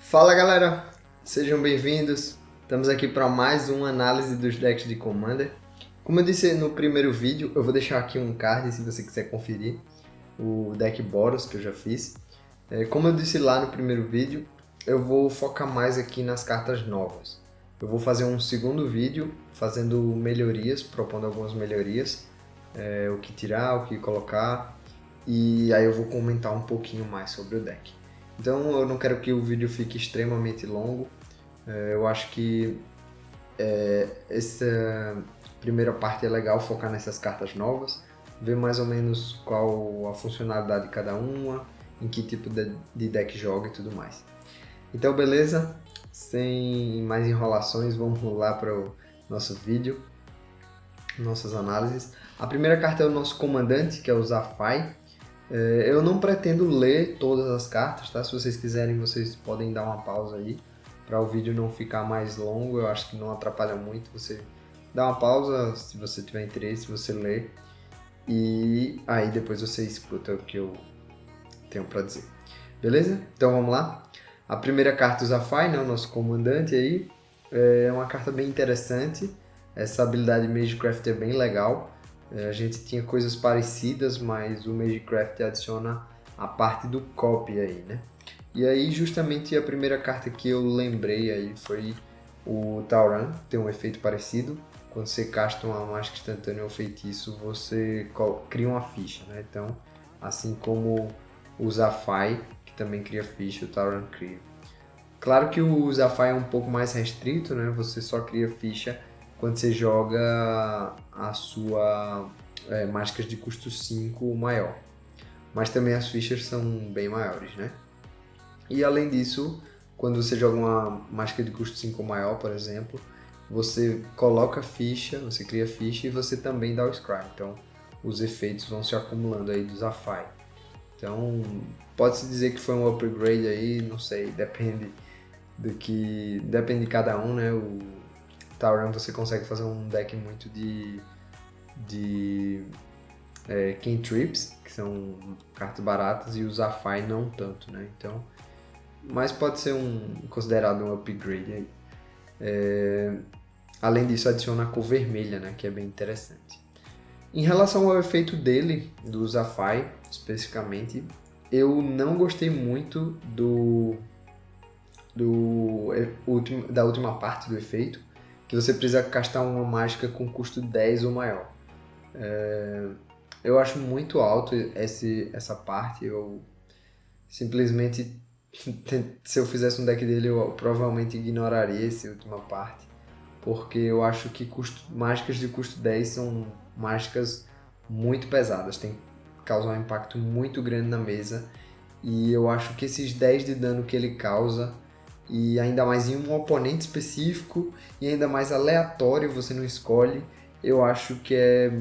Fala galera, sejam bem-vindos. Estamos aqui para mais uma análise dos decks de Commander. Como eu disse no primeiro vídeo, eu vou deixar aqui um card se você quiser conferir o deck Boros que eu já fiz. Como eu disse lá no primeiro vídeo, eu vou focar mais aqui nas cartas novas. Eu vou fazer um segundo vídeo fazendo melhorias, propondo algumas melhorias, o que tirar, o que colocar, e aí eu vou comentar um pouquinho mais sobre o deck. Então eu não quero que o vídeo fique extremamente longo. Eu acho que essa primeira parte é legal focar nessas cartas novas, ver mais ou menos qual a funcionalidade de cada uma, em que tipo de deck joga e tudo mais. Então beleza, sem mais enrolações, vamos lá para o nosso vídeo, nossas análises. A primeira carta é o nosso comandante, que é o Zafai. Eu não pretendo ler todas as cartas, tá? Se vocês quiserem, vocês podem dar uma pausa aí para o vídeo não ficar mais longo. Eu acho que não atrapalha muito. Você dá uma pausa, se você tiver interesse, você lê e aí depois você escuta o que eu tenho para dizer. Beleza? Então vamos lá. A primeira carta, o Zafai, né? O nosso comandante aí, é uma carta bem interessante. Essa habilidade Magecraft é bem legal. A gente tinha coisas parecidas, mas o Magecraft adiciona a parte do copy aí, né? E aí, justamente a primeira carta que eu lembrei aí foi o Tauran, que tem um efeito parecido. Quando você casta uma mágica instantânea ou feitiço, você cria uma ficha, né? Então, assim como o Zafai, que também cria ficha, o Tauran cria. Claro que o Zafai é um pouco mais restrito, né? Você só cria ficha quando você joga a sua mágicas de custo 5 maior. Mas também as fichas são bem maiores, né? E além disso, quando você joga uma mágica de custo 5 maior, por exemplo, você coloca ficha, você cria ficha e você também dá o Scry. Então, os efeitos vão se acumulando aí do Zafai. Então, pode-se dizer que foi um upgrade aí, não sei, depende de cada um, né? O Tauran você consegue fazer um deck muito de cantrips, que são cartas baratas, e o Zafai não tanto, né? Então, mas pode ser considerado um upgrade aí. Além disso, adiciona a cor vermelha, né? Que é bem interessante. Em relação ao efeito dele, do Zafai, especificamente, eu não gostei muito da última parte do efeito, que você precisa castar uma mágica com custo 10 ou maior. Eu acho muito alto essa parte, eu simplesmente, se eu fizesse um deck dele, eu provavelmente ignoraria essa última parte, porque eu acho que mágicas de custo 10 são mágicas muito pesadas, tem que causar um impacto muito grande na mesa, e eu acho que esses 10 de dano que ele causa, e ainda mais em um oponente específico, e ainda mais aleatório, você não escolhe, eu acho que é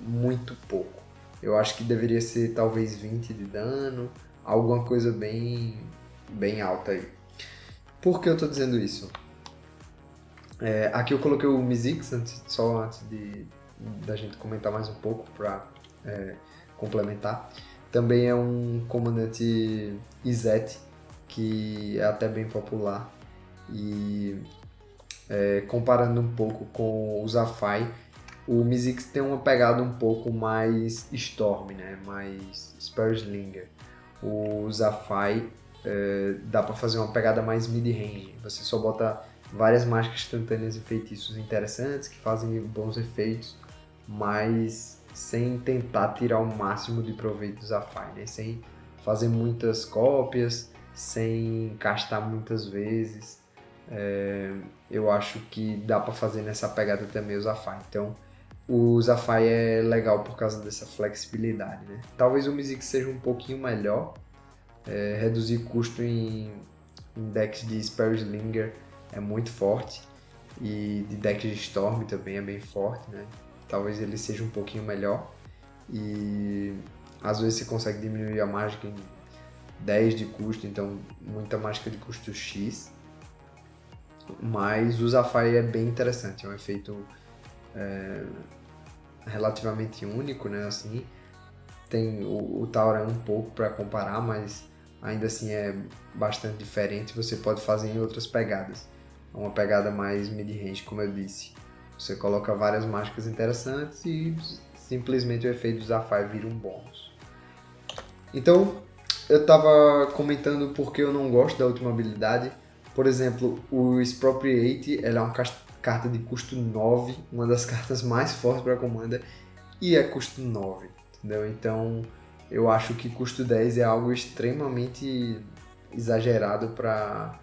muito pouco. Eu acho que deveria ser talvez 20 de dano, alguma coisa bem alta aí. Por que eu estou dizendo isso? Aqui eu coloquei o Mizzix, só antes da gente comentar mais um pouco para complementar. Também é um comandante Izete, que é até bem popular. E comparando um pouco com o Zafai, o Mizzix tem uma pegada um pouco mais Storm, né? Mais Slinger. O Zafai dá para fazer uma pegada mais mid-range. Você só bota várias mágicas instantâneas e feitiços interessantes que fazem bons efeitos, mas sem tentar tirar o máximo de proveito do Zafai, né? Sem fazer muitas cópias, sem castar muitas vezes. Eu acho que dá para fazer nessa pegada também o Zafai. Então, o Zafai é legal por causa dessa flexibilidade, né? Talvez o Mizzix seja um pouquinho melhor, reduzir custo em decks de Slinger é muito forte, e de decks de Storm também é bem forte, né? Talvez ele seja um pouquinho melhor, e às vezes você consegue diminuir a mágica em 10 de custo, então muita mágica de custo X, mas o Zafai é bem interessante, é um efeito relativamente único, né? Assim, tem o Tauran um pouco para comparar, mas ainda assim é bastante diferente, você pode fazer em outras pegadas. Uma pegada mais mid-range, como eu disse. Você coloca várias mágicas interessantes e simplesmente o efeito do Zafai vira um bônus. Então, eu estava comentando porque eu não gosto da última habilidade. Por exemplo, o Expropriate, ela é uma carta de custo 9, uma das cartas mais fortes para Commander, e é custo 9, entendeu? Então, eu acho que custo 10 é algo extremamente exagerado para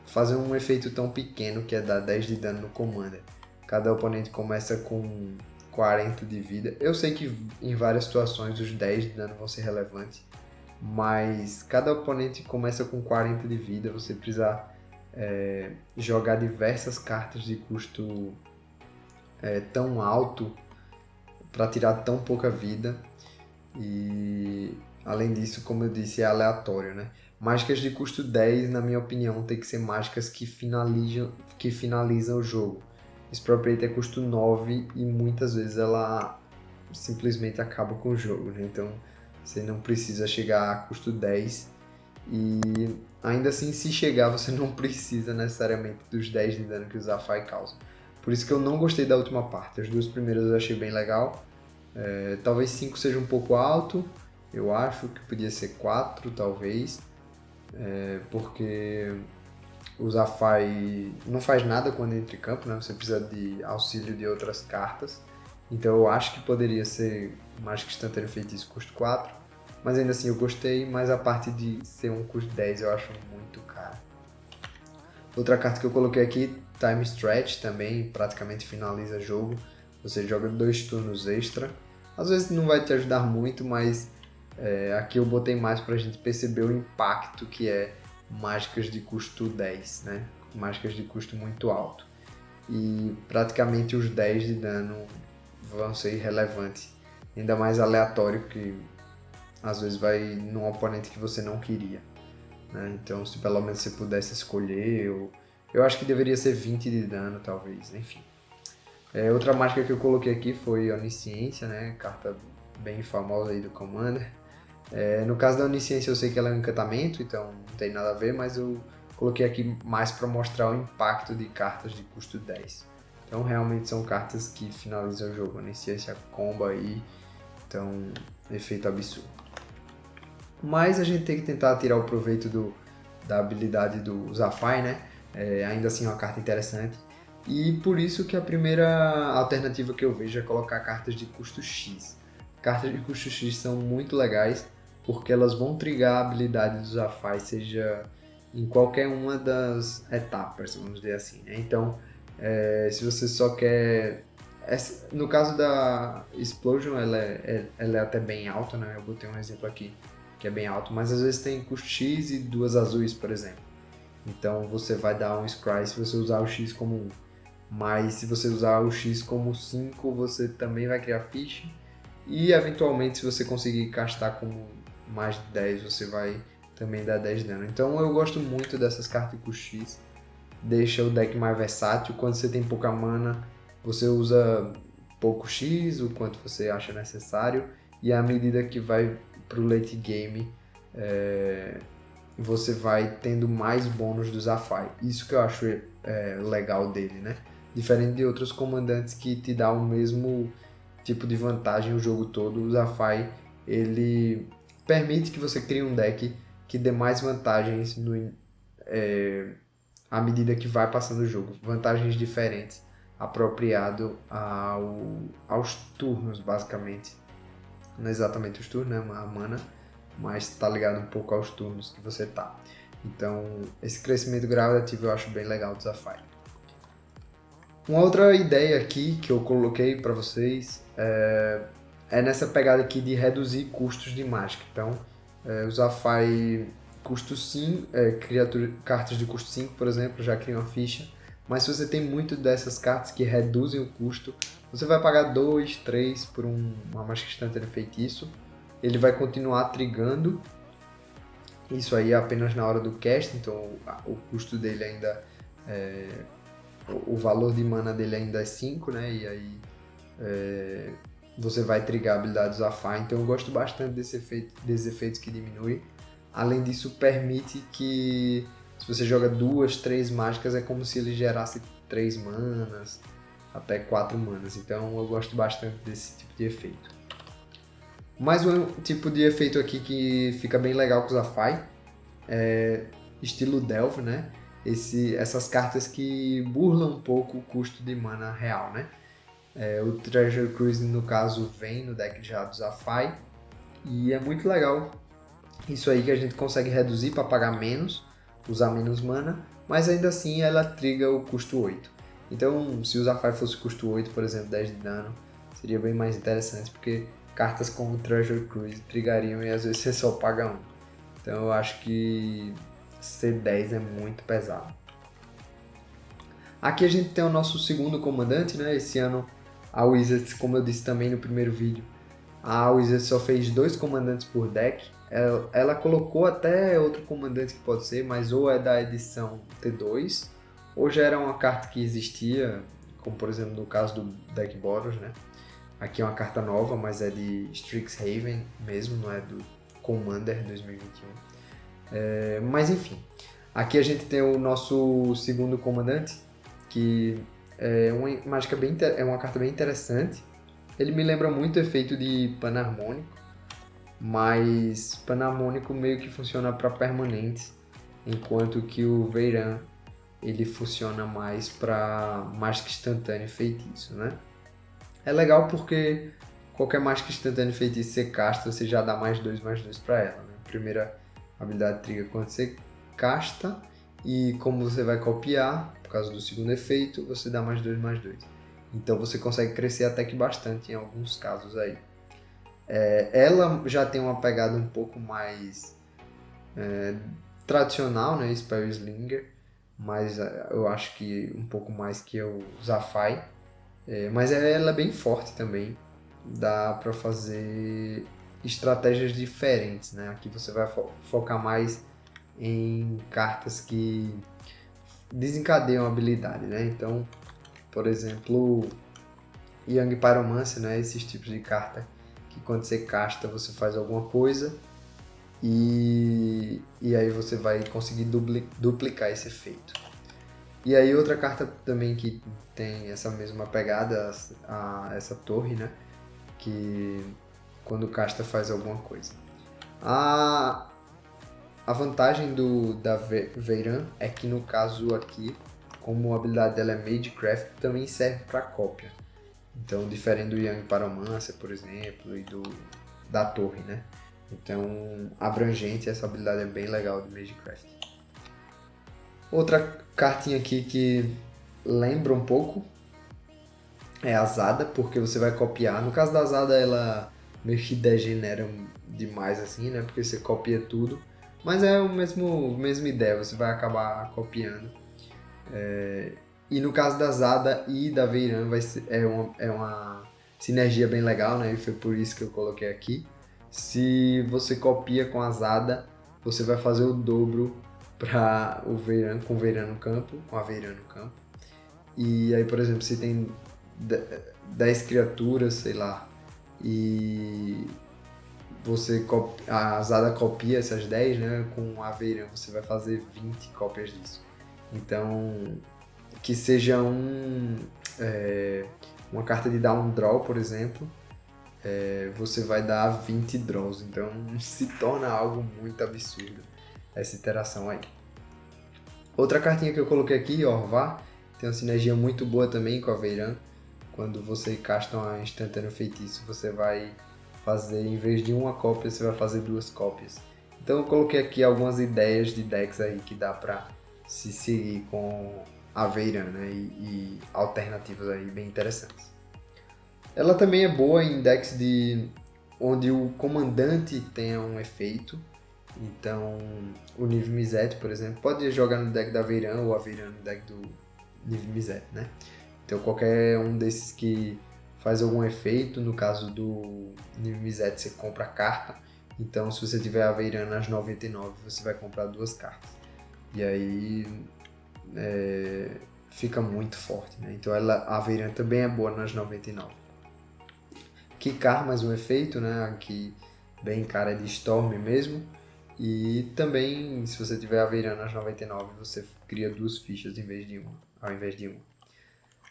fazer um efeito tão pequeno que é dar 10 de dano no Commander. Cada oponente começa com 40 de vida. Eu sei que em várias situações os 10 de dano vão ser relevantes, mas cada oponente começa com 40 de vida, você precisa jogar diversas cartas de custo tão alto para tirar tão pouca vida. E além disso, como eu disse, é aleatório, né? Mágicas de custo 10, na minha opinião, tem que ser mágicas que finalizam o jogo. Expropriate é custo 9 e muitas vezes ela simplesmente acaba com o jogo, né? Então você não precisa chegar a custo 10 e ainda assim, se chegar, você não precisa necessariamente dos 10 de dano que o Zafai causa. Por isso que eu não gostei da última parte. As duas primeiras eu achei bem legal. Talvez 5 seja um pouco alto, eu acho que podia ser 4 talvez, porque o Zafai não faz nada quando entra em campo, né? Você precisa de auxílio de outras cartas, então eu acho que poderia ser Mágica Instantânea Feitiço custo 4, mas ainda assim eu gostei, mas a parte de ser um custo 10 eu acho muito caro. Outra carta que eu coloquei aqui, Time Stretch, também praticamente finaliza o jogo. Você joga 2 turnos extra. Às vezes não vai te ajudar muito, mas aqui eu botei mais pra gente perceber o impacto que é mágicas de custo 10, né? Mágicas de custo muito alto. E praticamente os 10 de dano vão ser irrelevantes. Ainda mais aleatório, que às vezes vai num oponente que você não queria. Né? Então, se pelo menos você pudesse escolher, eu acho que deveria ser 20 de dano, talvez, enfim. Outra mágica que eu coloquei aqui foi Onisciência, né? Carta bem famosa aí do Commander. No caso da Onisciência eu sei que ela é um encantamento, então não tem nada a ver, mas eu coloquei aqui mais para mostrar o impacto de cartas de custo 10. Então realmente são cartas que finalizam o jogo. Onisciência comba aí, então efeito absurdo. Mas a gente tem que tentar tirar o proveito da habilidade do Zafai, né? Ainda assim é uma carta interessante. E por isso que a primeira alternativa que eu vejo é colocar cartas de custo X. Cartas de custo X são muito legais, porque elas vão trigar a habilidade do Zafai, seja em qualquer uma das etapas, vamos dizer assim, né? Então, se você só quer... no caso da Explosion, ela é até bem alta, né? Eu botei um exemplo aqui que é bem alto, mas às vezes tem custo X e 2 azuis, por exemplo. Então você vai dar um Scry se você usar o X como 1. Mas se você usar o X como 5, você também vai criar ficha. E eventualmente, se você conseguir castar como mais de 10, você vai também dar 10 de dano. Então eu gosto muito dessas cartas com X. Deixa o deck mais versátil. Quando você tem pouca mana, você usa pouco X, o quanto você acha necessário. E à medida que vai pro late game, você vai tendo mais bônus do Zafai. Isso que eu acho legal dele, né? Diferente de outros comandantes que te dá o mesmo tipo de vantagem o jogo todo, o Zafai, ele permite que você crie um deck que dê mais vantagens à medida que vai passando o jogo. Vantagens diferentes, apropriado aos turnos, basicamente. Não exatamente os turnos, né? A mana, mas tá ligado um pouco aos turnos que você tá. Então, esse crescimento gradativo eu acho bem legal do Zafai. Uma outra ideia aqui que eu coloquei para vocês é nessa pegada aqui de reduzir custos de mágica. Então, o Zafai custo 5, cartas de custo 5, por exemplo, já cria uma ficha. Mas se você tem muito dessas cartas que reduzem o custo, você vai pagar 2, 3 por uma mágica instantânea feitiço. Ele vai continuar trigando. Isso aí é apenas na hora do cast, então o custo dele ainda o valor de mana dele ainda é 5, né? E aí você vai trigar a habilidade do Zafai. Então eu gosto bastante desses efeitos que diminuem. Além disso, permite que se você joga 2, 3 mágicas, é como se ele gerasse 3 manas, até 4 manas. Então eu gosto bastante desse tipo de efeito. Mais um tipo de efeito aqui que fica bem legal com o Zafai, estilo Delve, né? Essas cartas que burlam um pouco o custo de mana real, né? O Treasure Cruise, no caso, vem no deck já do Zafai. E é muito legal isso aí, que a gente consegue reduzir para pagar menos, usar menos mana, mas ainda assim ela triga o custo 8. Então, se o Zafai fosse custo 8, por exemplo, 10 de dano, seria bem mais interessante, porque cartas como Treasure Cruise trigariam e às vezes você só paga um. Então eu acho que C10 é muito pesado. Aqui a gente tem o nosso segundo comandante, né? Esse ano a Wizards, como eu disse também no primeiro vídeo, a Wizards só fez 2 comandantes por deck. Ela colocou até outro comandante que pode ser, mas ou é da edição T2, ou já era uma carta que existia, como por exemplo no caso do deck Boros, né? Aqui é uma carta nova, mas é de Strixhaven mesmo, não é do Commander 2021. Mas enfim, aqui a gente tem o nosso segundo comandante, que é uma mágica é uma carta bem interessante. Ele me lembra muito o efeito de Panharmônico, mas Panharmônico meio que funciona para permanentes, enquanto que o Veiran ele funciona mais para mágica instantânea e feitiço, né? É legal porque qualquer mágica instantânea e feitiço você casta, você já dá mais 2 para ela, né? Primeira habilidade trigger quando você casta, e como você vai copiar, por causa do segundo efeito, você dá mais 2. Então você consegue crescer até que bastante em alguns casos aí. Ela já tem uma pegada um pouco mais tradicional, né? Spell Slinger, mas eu acho que um pouco mais que o Zafai. Mas ela é bem forte também. Dá para fazer estratégias diferentes, né? Aqui você vai focar mais em cartas que desencadeiam a habilidade, né? Então, por exemplo, Young Pyromancer, né? Esses tipos de carta que quando você casta você faz alguma coisa e aí você vai conseguir duplicar esse efeito. E aí outra carta também que tem essa mesma pegada, essa torre, né? Que quando casta faz alguma coisa. A vantagem da Veiran é que no caso aqui, como a habilidade dela é Magecraft, também serve para cópia. Então, diferente do Young Pyromancer, por exemplo, e da torre, né? Então, abrangente, essa habilidade é bem legal de Magecraft. Outra cartinha aqui que lembra um pouco é a Zada, porque você vai copiar. No caso da Zada, ela meio que degenera demais assim, né? Porque você copia tudo. Mas é a mesma ideia, você vai acabar copiando. E no caso da Zada e da Veiran é uma sinergia bem legal, né? E foi por isso que eu coloquei aqui. Se você copia com a Zada, você vai fazer o dobro para o Veiran, com o Veiran no campo, com a Veiran no campo. E aí, por exemplo, se tem 10 criaturas, sei lá, e a Zada copia essas 10, né? Com a Veiran você vai fazer 20 cópias disso. Então, que seja uma carta de down draw, por exemplo, você vai dar 20 draws. Então, se torna algo muito absurdo essa interação aí. Outra cartinha que eu coloquei aqui, Orvar, tem uma sinergia muito boa também com a Veiran. Quando você casta uma instantânea feitiço, você vai fazer, em vez de uma cópia, você vai fazer 2 cópias. Então eu coloquei aqui algumas ideias de decks aí que dá pra se seguir com a Veiran, né? E alternativas aí bem interessantes. Ela também é boa em decks onde o comandante tenha um efeito. Então, o Niv Mizzet, por exemplo, pode jogar no deck da Veiran ou a Veiran no deck do Niv Mizzet, né? Então, qualquer um desses que faz algum efeito, no caso do Niv Mizzet, você compra a carta. Então, se você tiver a Veiran nas 99, você vai comprar 2 cartas. E aí, fica muito forte, né? Então, a Veiran também é boa nas 99. Kikar, mais um efeito, né? Aqui, bem cara de Storm mesmo. E também, se você tiver Aveiranas 99, você cria 2 fichas ao invés de uma.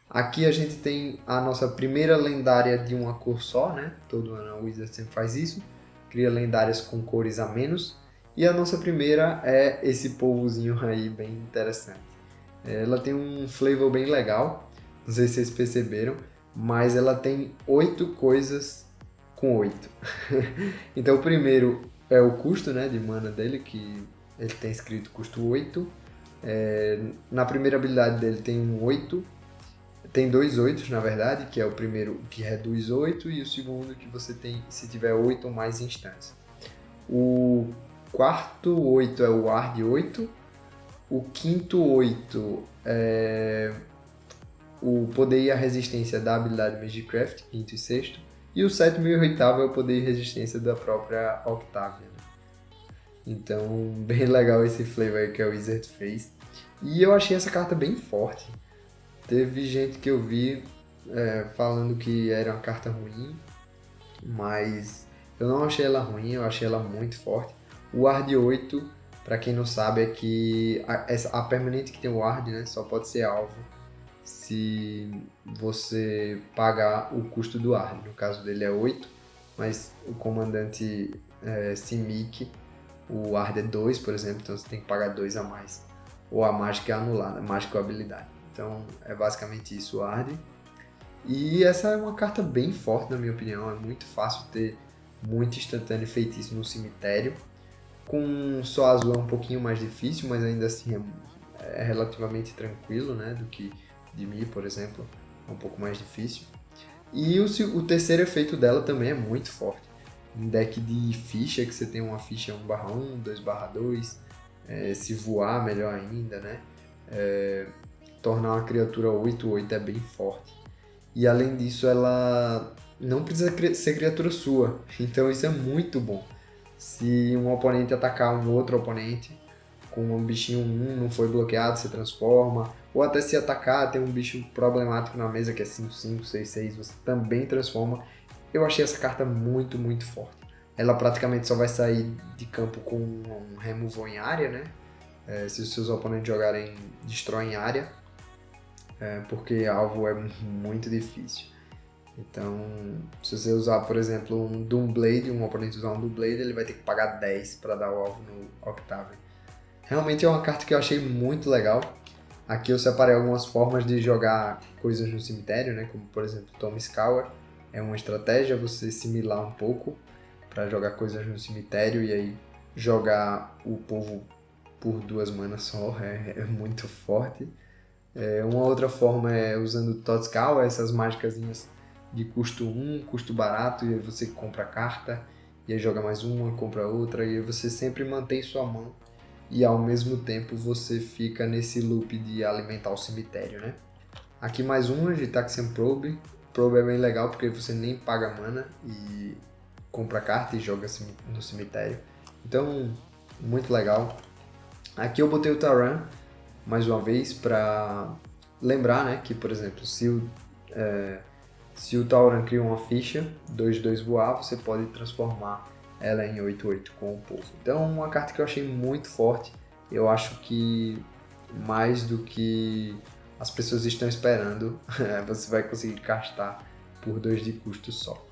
Aqui a gente tem a nossa primeira lendária de uma cor só, né? Todo ano a Wizard sempre faz isso. Cria lendárias com cores a menos. E a nossa primeira é esse polvozinho aí bem interessante. Ela tem um flavor bem legal, não sei se vocês perceberam, mas ela tem 8 coisas com 8. Então o primeiro é o custo, né, de mana dele, que ele tem escrito custo 8. Na primeira habilidade dele tem um 8. Tem 2 8 na verdade, que é o primeiro que reduz 8 e o segundo que você tem se tiver 8 ou mais instantes. O quarto 8 é o Ward 8. O quinto 8 é o poder e a resistência da habilidade Magicraft, quinto e sexto. E o sétimo e oitavo é o poder e resistência da própria Octavia. Então, bem legal esse flavor aí que a Wizard fez. E eu achei essa carta bem forte. Teve gente que eu vi falando que era uma carta ruim, mas eu não achei ela ruim, eu achei ela muito forte. O Ward 8, para quem não sabe, é que a permanente que tem o Ward, né, só pode ser alvo se você pagar o custo do Ward. No caso dele é 8, mas o comandante Simic, o Ward é 2, por exemplo, então você tem que pagar 2 a mais. Ou a mágica é anulada, mágica ou habilidade. Então é basicamente isso o Ward. E essa é uma carta bem forte, na minha opinião. É muito fácil ter muito instantâneo e feitiço no cemitério. Com só azul é um pouquinho mais difícil, mas ainda assim é relativamente tranquilo, né? Do que de Mi, por exemplo. É um pouco mais difícil. E o terceiro efeito dela também é muito forte. Em deck de ficha, que você tem uma ficha 1/1, 2/2, se voar, melhor ainda, né? Tornar uma criatura 8/8 é bem forte. E além disso, ela não precisa ser criatura sua. Então isso é muito bom. Se um oponente atacar um outro oponente com um bichinho 1, não foi bloqueado, você transforma. Ou até se atacar, tem um bicho problemático na mesa que é 5/5, 6/6, você também transforma. Eu achei essa carta muito, muito forte. Ela praticamente só vai sair de campo com um removal em área, né? Se os seus oponentes jogarem, destroem área. Porque alvo é muito difícil. Então, se você usar, por exemplo, um Doomblade, um oponente usar um Doomblade, ele vai ter que pagar 10 para dar o alvo no Octavia. Realmente é uma carta que eu achei muito legal. Aqui eu separei algumas formas de jogar coisas no cemitério, né? Como, por exemplo, Tomb Scour. É uma estratégia você similar um pouco para jogar coisas no cemitério e aí jogar o povo por 2 manas só. É muito forte. Uma outra forma é usando Totskal, essas mágicazinhas de custo 1, custo barato, e aí você compra a carta, e aí joga mais uma, compra outra, e aí você sempre mantém sua mão, e ao mesmo tempo você fica nesse loop de alimentar o cemitério, né? Aqui mais uma de Taxian Probe. Probe é bem legal porque você nem paga mana e compra a carta e joga no cemitério. Então, muito legal. Aqui eu botei o Taran, mais uma vez, para lembrar, né, que, por exemplo, se o Tauran cria uma ficha 2/2 voar, você pode transformar ela em 8/8 com o povo. Então, uma carta que eu achei muito forte. Eu acho que mais do que as pessoas estão esperando, você vai conseguir castar por 2 de custo só.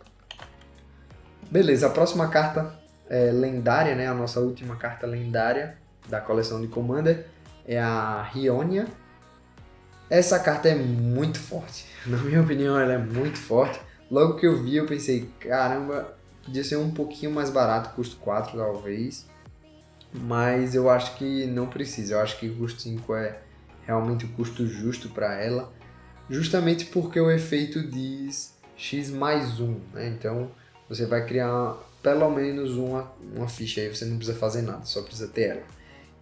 Beleza, a próxima carta é lendária, né, a nossa última carta lendária da coleção de Commander é a Rionia. Essa carta é muito forte, na minha opinião ela é muito forte. Logo que eu vi eu pensei, caramba, podia ser um pouquinho mais barato, custo 4 talvez, mas eu acho que não precisa, eu acho que o custo 5 é realmente o custo justo para ela, justamente porque o efeito diz X mais 1, né? Então você vai criar pelo menos uma ficha aí, você não precisa fazer nada, só precisa ter ela.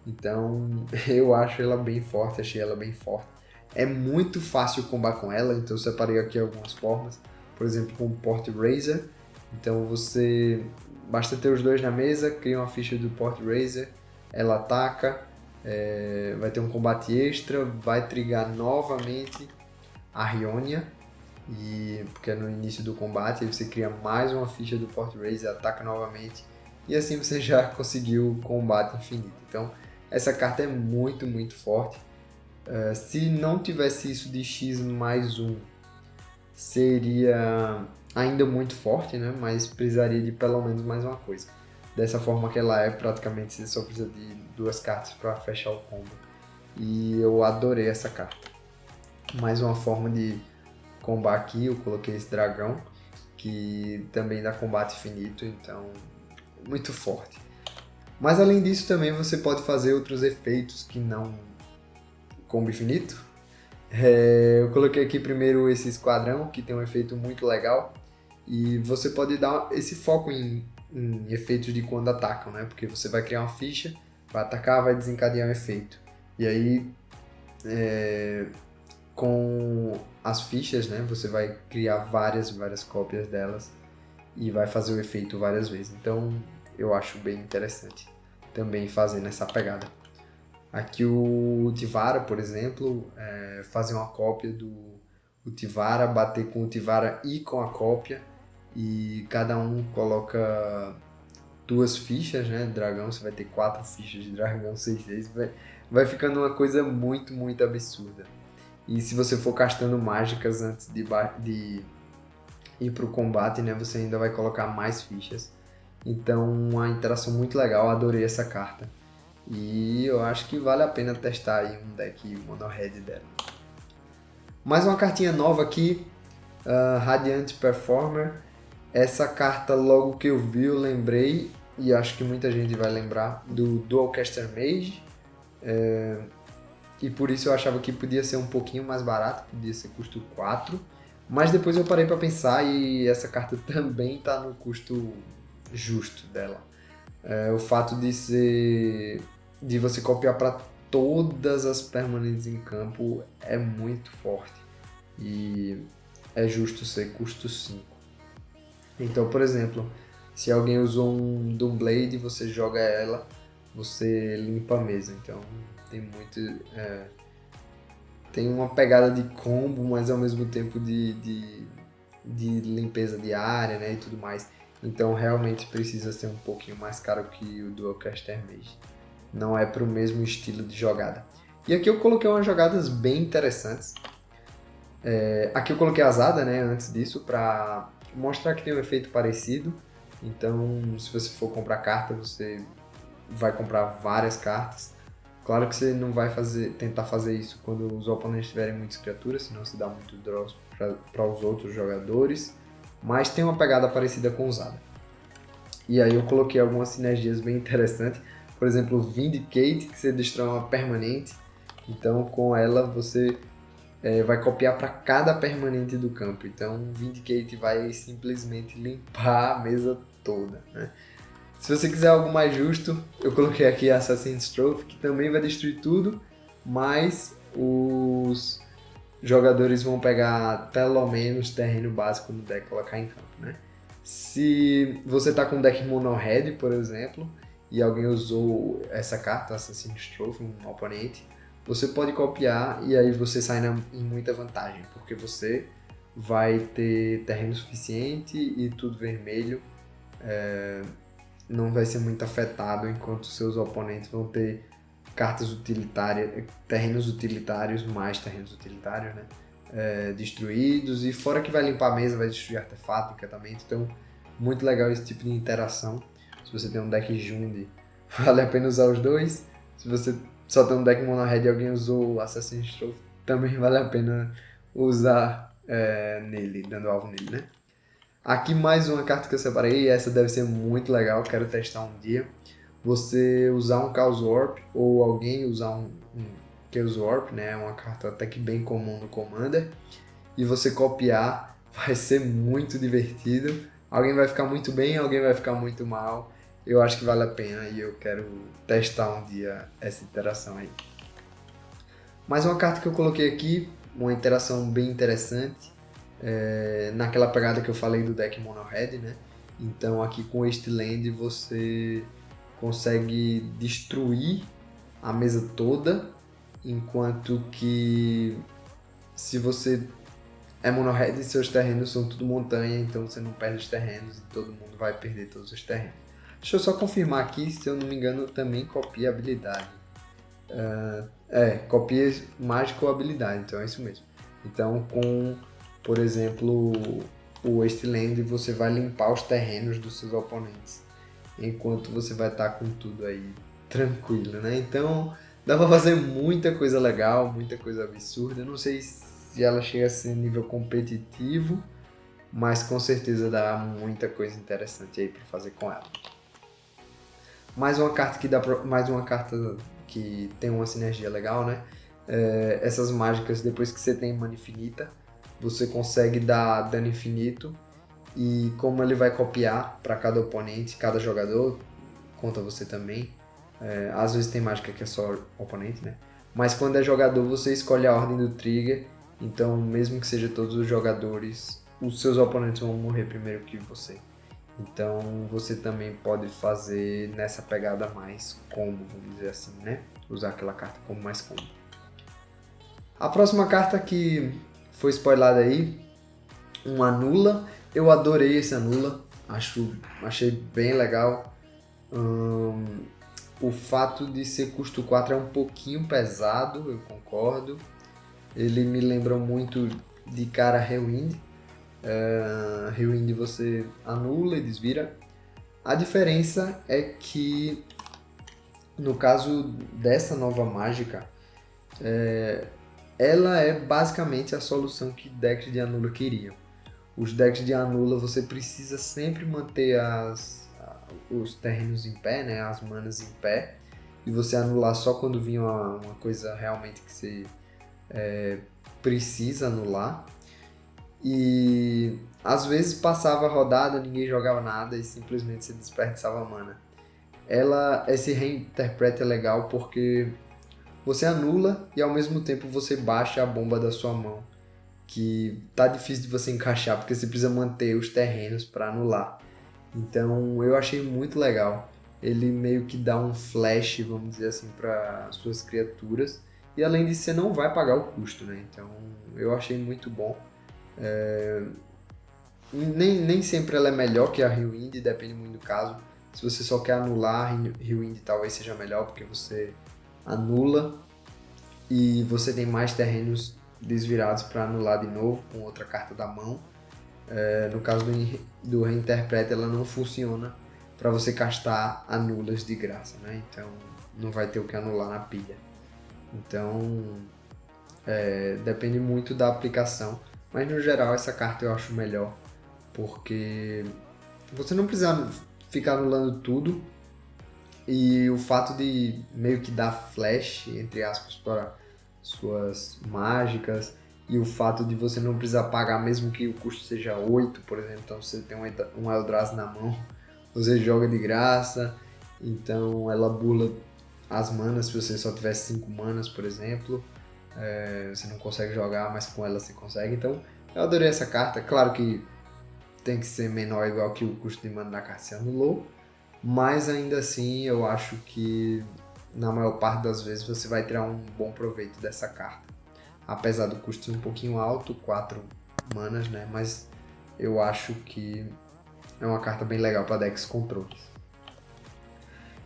Então eu acho ela bem forte, achei ela bem forte. É muito fácil combar com ela, então eu separei aqui algumas formas. Por exemplo, com o Port Razor. Então você basta ter os dois na mesa, cria uma ficha do Port Razor, ela ataca, vai ter um combate extra, vai trigar novamente a Rionia, porque é no início do combate, aí você cria mais uma ficha do Port Razor, ataca novamente e assim você já conseguiu o combate infinito. Então essa carta é muito, muito forte. Se não tivesse isso de X mais um, seria ainda muito forte, né? Mas precisaria de pelo menos mais uma coisa. Dessa forma que ela é, praticamente você só precisa de 2 cartas para fechar o combo. E eu adorei essa carta. Mais uma forma de combar aqui, eu coloquei esse dragão, que também dá combate infinito, então muito forte. Mas além disso também você pode fazer outros efeitos que não combo infinito. Eu coloquei aqui primeiro esse esquadrão, que tem um efeito muito legal, e você pode dar esse foco em efeitos de quando atacam, né? Porque você vai criar uma ficha, vai atacar, vai desencadear um efeito. E aí, com as fichas, né? Você vai criar várias cópias delas e vai fazer o efeito várias vezes. Então, eu acho bem interessante também fazer nessa pegada. Aqui o Tivara, por exemplo, fazer uma cópia do Tivara, bater com o Tivara e com a cópia, e cada um coloca 2 fichas, né? Dragão, você vai ter 4 fichas de dragão, 6 vai ficando uma coisa muito, muito absurda. E se você for castando mágicas antes de ir pro combate, né? Você ainda vai colocar mais fichas. Então, uma interação muito legal, adorei essa carta. E eu acho que vale a pena testar aí um deck Mono Red dela. Mais uma cartinha nova aqui, Radiant Performer. Essa carta, logo que eu vi, eu lembrei, e acho que muita gente vai lembrar, do Dualcaster Mage. E por isso eu achava que podia ser um pouquinho mais barato, podia ser custo 4. Mas depois eu parei para pensar e essa carta também está no custo justo dela. O fato de você copiar para todas as permanentes em campo é muito forte e é justo ser custo 5. Então, por exemplo, se alguém usou um Doomblade, você joga ela, você limpa a mesa. Então tem muito, tem uma pegada de combo, mas ao mesmo tempo de limpeza de área, né, e tudo mais. Então realmente precisa ser um pouquinho mais caro que o Dualcaster Mage. Não é para o mesmo estilo de jogada. E aqui eu coloquei umas jogadas bem interessantes. Aqui eu coloquei a Azada, né, antes disso, para mostrar que tem um efeito parecido. Então, se você for comprar carta, você vai comprar várias cartas. Claro que você não vai tentar fazer isso quando os oponentes tiverem muitas criaturas, senão se dá muito draws para os outros jogadores. Mas tem uma pegada parecida com Azada. E aí eu coloquei algumas sinergias bem interessantes. Por exemplo, Vindicate, que você destrói uma permanente. Então, com ela, você vai copiar para cada permanente do campo. Então, Vindicate vai simplesmente limpar a mesa toda, né? Se você quiser algo mais justo, eu coloquei aqui Assassin's Trophy, que também vai destruir tudo, mas os jogadores vão pegar pelo menos terreno básico no deck e colocar em campo, né? Se você tá com um deck Mono Red, por exemplo, e alguém usou essa carta, Assassin's Trophy, um oponente, você pode copiar e aí você sai em muita vantagem, porque você vai ter terreno suficiente e tudo vermelho, não vai ser muito afetado, enquanto seus oponentes vão ter cartas utilitárias, terrenos utilitários, mais terrenos utilitários, né? Destruídos, e fora que vai limpar a mesa, vai destruir artefato, encantamento. Então, muito legal esse tipo de interação. Se você tem um deck Jundi, vale a pena usar os dois. Se você só tem um deck Mono Red e alguém usou o Assassin's Trophy, também vale a pena usar nele, dando alvo nele, né? Aqui mais uma carta que eu separei, essa deve ser muito legal, quero testar um dia. Você usar um Chaos Warp, ou alguém usar um Chaos Warp, né? É uma carta até que bem comum no Commander. E você copiar, vai ser muito divertido. Alguém vai ficar muito bem, alguém vai ficar muito mal. Eu acho que vale a pena e eu quero testar um dia essa interação aí. Mais uma carta que eu coloquei aqui, uma interação bem interessante. Naquela pegada que eu falei do deck Mono Red, né? Então aqui com este land você consegue destruir a mesa toda, enquanto que se você é Mono Red e seus terrenos são tudo montanha, então você não perde os terrenos e todo mundo vai perder todos os terrenos. Deixa eu só confirmar aqui, se eu não me engano, também copia habilidade. Copia mágica ou habilidade, então é isso mesmo. Então, com, por exemplo, o Wasteland, você vai limpar os terrenos dos seus oponentes, enquanto você vai estar com tudo aí tranquilo, né? Então, dá pra fazer muita coisa legal, muita coisa absurda. Eu não sei se ela chega a ser nível competitivo, mas com certeza dá muita coisa interessante aí pra fazer com ela. Mais uma carta que tem uma sinergia legal, né? Essas mágicas, depois que você tem mana infinita, você consegue dar dano infinito, e como ele vai copiar para cada oponente, cada jogador, conta você também. Às vezes tem mágica que é só oponente, né? Mas quando é jogador, você escolhe a ordem do trigger, então mesmo que seja todos os jogadores, os seus oponentes vão morrer primeiro que você. Então você também pode fazer nessa pegada mais combo, vamos dizer assim, né? Usar aquela carta como mais combo. A próxima carta que foi spoilada aí, um Anula. Eu adorei esse Anula, achei bem legal. O fato de ser custo 4 é um pouquinho pesado, eu concordo. Ele me lembra muito de cara Rewind. Rewind você anula e desvira. A diferença é que, no caso dessa nova mágica, ela é basicamente a solução que decks de Anula queriam. Os decks de Anula você precisa sempre manter os terrenos em pé, né, as manas em pé, e você anular só quando vinha uma coisa realmente que você precisa anular. E às vezes passava a rodada, ninguém jogava nada e simplesmente você desperdiçava mana. Esse reinterpreta é legal porque você anula e ao mesmo tempo você baixa a bomba da sua mão, que tá difícil de você encaixar porque você precisa manter os terrenos para anular. Então eu achei muito legal. Ele meio que dá um flash, vamos dizer assim, para suas criaturas. E além disso, você não vai pagar o custo, né? Então eu achei muito bom. Nem sempre ela é melhor que a Rewind, depende muito do caso. Se você só quer anular, Rewind talvez seja melhor, porque você anula e você tem mais terrenos desvirados para anular de novo com outra carta da mão. No caso do Reinterpreta, ela não funciona para você castar anulas de graça, né? Então não vai ter o que anular na pilha. Então depende muito da aplicação, mas no geral essa carta eu acho melhor, porque você não precisa ficar anulando tudo, e o fato de meio que dar flash, entre aspas, para suas mágicas, e o fato de você não precisar pagar mesmo que o custo seja 8, por exemplo, então você tem um Eldrazi na mão, você joga de graça, então ela bula as manas se você só tiver 5 manas, por exemplo. Você não consegue jogar, mas com ela você consegue. Então eu adorei essa carta. Claro que tem que ser menor, igual que o custo de mana da carta se anulou, mas ainda assim eu acho que na maior parte das vezes você vai tirar um bom proveito dessa carta. Apesar do custo ser um pouquinho alto, 4 manas, né? Mas eu acho que é uma carta bem legal para decks controles.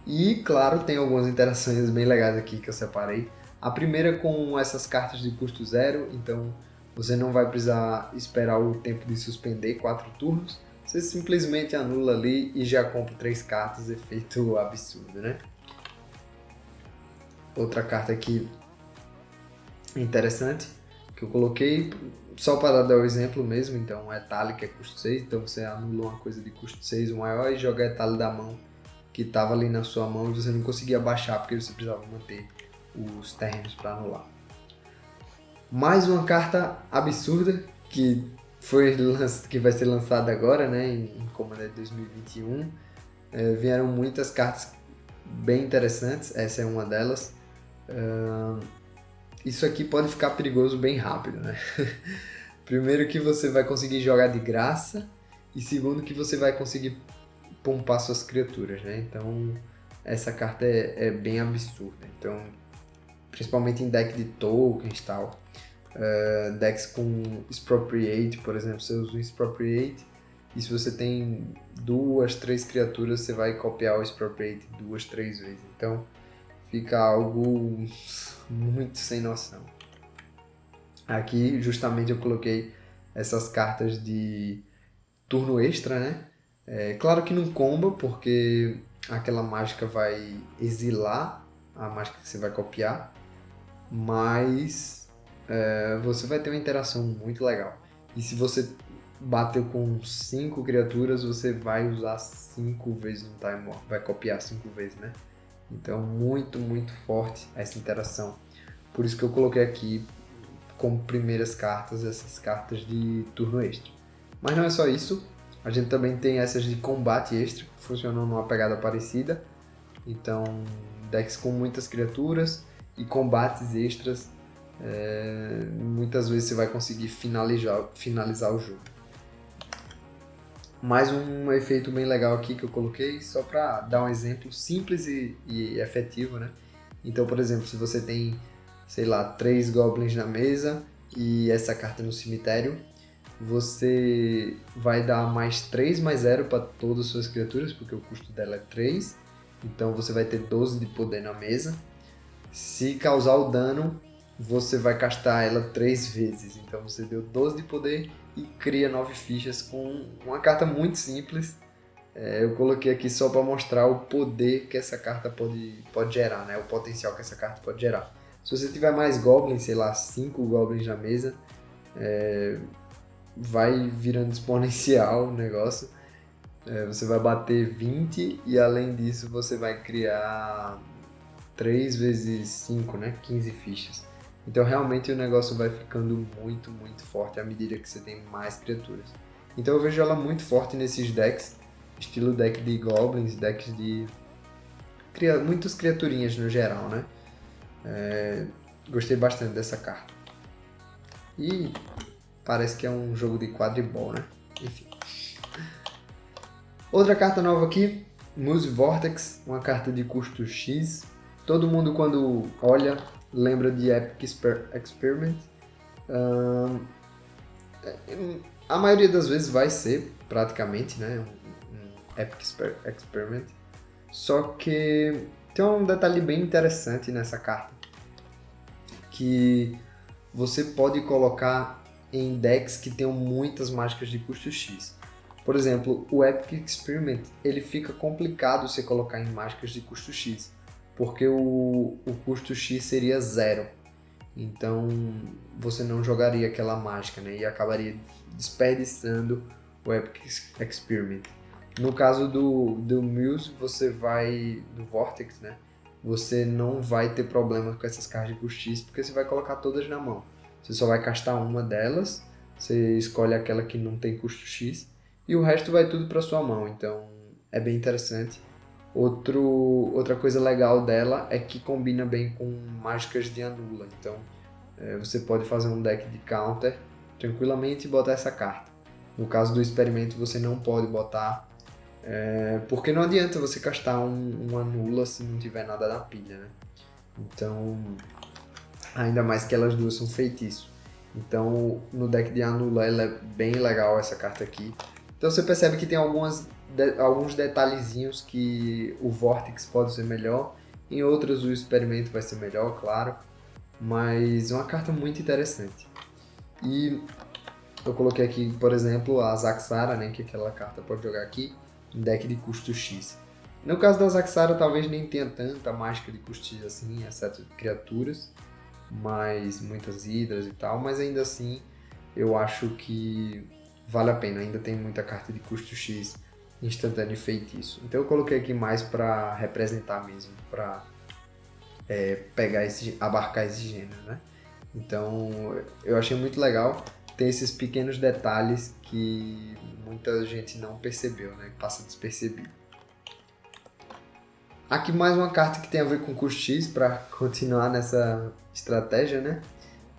E claro, tem algumas interações bem legais aqui que eu separei. A primeira com essas cartas de custo zero, então você não vai precisar esperar o tempo de suspender 4 turnos. Você simplesmente anula ali e já compra 3 cartas, efeito absurdo, né? Outra carta aqui interessante que eu coloquei só para dar o exemplo mesmo, então é Tali, que é custo 6, então você anula uma coisa de custo 6 o maior e joga a Tali da mão que estava ali na sua mão e você não conseguia baixar porque você precisava manter os terrenos para anular. Mais uma carta absurda que que vai ser lançada agora, né, em Commander 2021. Vieram muitas cartas bem interessantes, essa é uma delas. Isso aqui pode ficar perigoso bem rápido, né? Primeiro que você vai conseguir jogar de graça e segundo que você vai conseguir poupar suas criaturas, né? Então essa carta é bem absurda. Então, principalmente em deck de tokens e tal, decks com Expropriate, por exemplo, você usa o Expropriate e se você tem 2, 3 criaturas, você vai copiar o Expropriate 2, 3 vezes. Então fica algo muito sem noção. Aqui justamente eu coloquei essas cartas de turno extra, né? Claro que não comba, porque aquela mágica vai exilar a mágica que você vai copiar, mas você vai ter uma interação muito legal. E se você bateu com 5 criaturas, você vai usar 5 vezes no Time War, vai copiar 5 vezes, né? Então muito, muito forte essa interação. Por isso que eu coloquei aqui como primeiras cartas essas cartas de turno extra. Mas não é só isso, a gente também tem essas de combate extra, que funcionam numa pegada parecida. Então, decks com muitas criaturas e combates extras, muitas vezes você vai conseguir finalizar o jogo. Mais um efeito bem legal aqui que eu coloquei, só para dar um exemplo simples e efetivo, né? Então, por exemplo, se você tem, sei lá, 3 goblins na mesa e essa carta no cemitério, você vai dar mais 3 mais 0 para todas as suas criaturas, porque o custo dela é 3. Então você vai ter 12 de poder na mesa. Se causar o dano, você vai castar ela 3 vezes. Então você deu 12 de poder e cria 9 fichas com uma carta muito simples. Eu coloquei aqui só para mostrar o poder que essa carta pode gerar, né? O potencial que essa carta pode gerar. Se você tiver mais goblins, sei lá, 5 goblins na mesa, vai virando exponencial o negócio. Você vai bater 20 e além disso você vai criar 3 vezes 5, né? 15 fichas. Então realmente o negócio vai ficando muito, muito forte à medida que você tem mais criaturas. Então eu vejo ela muito forte nesses decks, estilo deck de goblins, decks de muitas criaturinhas no geral, né? Gostei bastante dessa carta. E parece que é um jogo de quadribol, né? Enfim. Outra carta nova aqui, Muse Vortex, uma carta de custo X. Todo mundo quando olha lembra de Epic Experiment. A maioria das vezes vai ser praticamente, né, um Epic Experiment. Só que tem um detalhe bem interessante nessa carta, que você pode colocar em decks que tenham muitas mágicas de custo X. Por exemplo, o Epic Experiment, ele fica complicado você colocar em mágicas de custo X, porque o custo X seria 0. Então você não jogaria aquela mágica, né? E acabaria desperdiçando o Epic Experiment. No caso do Muse, do Vortex, né? Você não vai ter problema com essas cartas de custo X, porque você vai colocar todas na mão. Você só vai castar uma delas, você escolhe aquela que não tem custo X, e o resto vai tudo para sua mão, então é bem interessante. Outra coisa legal dela é que combina bem com mágicas de anula, então você pode fazer um deck de counter tranquilamente e botar essa carta. No caso do experimento você não pode botar, porque não adianta você castar um anula se não tiver nada na pilha, né? Então, ainda mais que elas duas são feitiço. Então, no deck de anula ela é bem legal essa carta aqui. Então você percebe que tem alguns detalhezinhos que o Vortex pode ser melhor, em outros o experimento vai ser melhor, claro, mas é uma carta muito interessante. E eu coloquei aqui, por exemplo, a Zaxara, né, que aquela carta pode jogar aqui, em deck de custo X. No caso da Zaxara, talvez nem tenha tanta mágica de custo X assim, exceto criaturas, mas muitas hidras e tal, mas ainda assim eu acho que vale a pena, ainda tem muita carta de custo X instantâneo e feitiço. Então eu coloquei aqui mais para representar mesmo, para abarcar esse gênero, né? Então eu achei muito legal ter esses pequenos detalhes que muita gente não percebeu, né? Passa despercebido. Aqui mais uma carta que tem a ver com custo X para continuar nessa estratégia, né?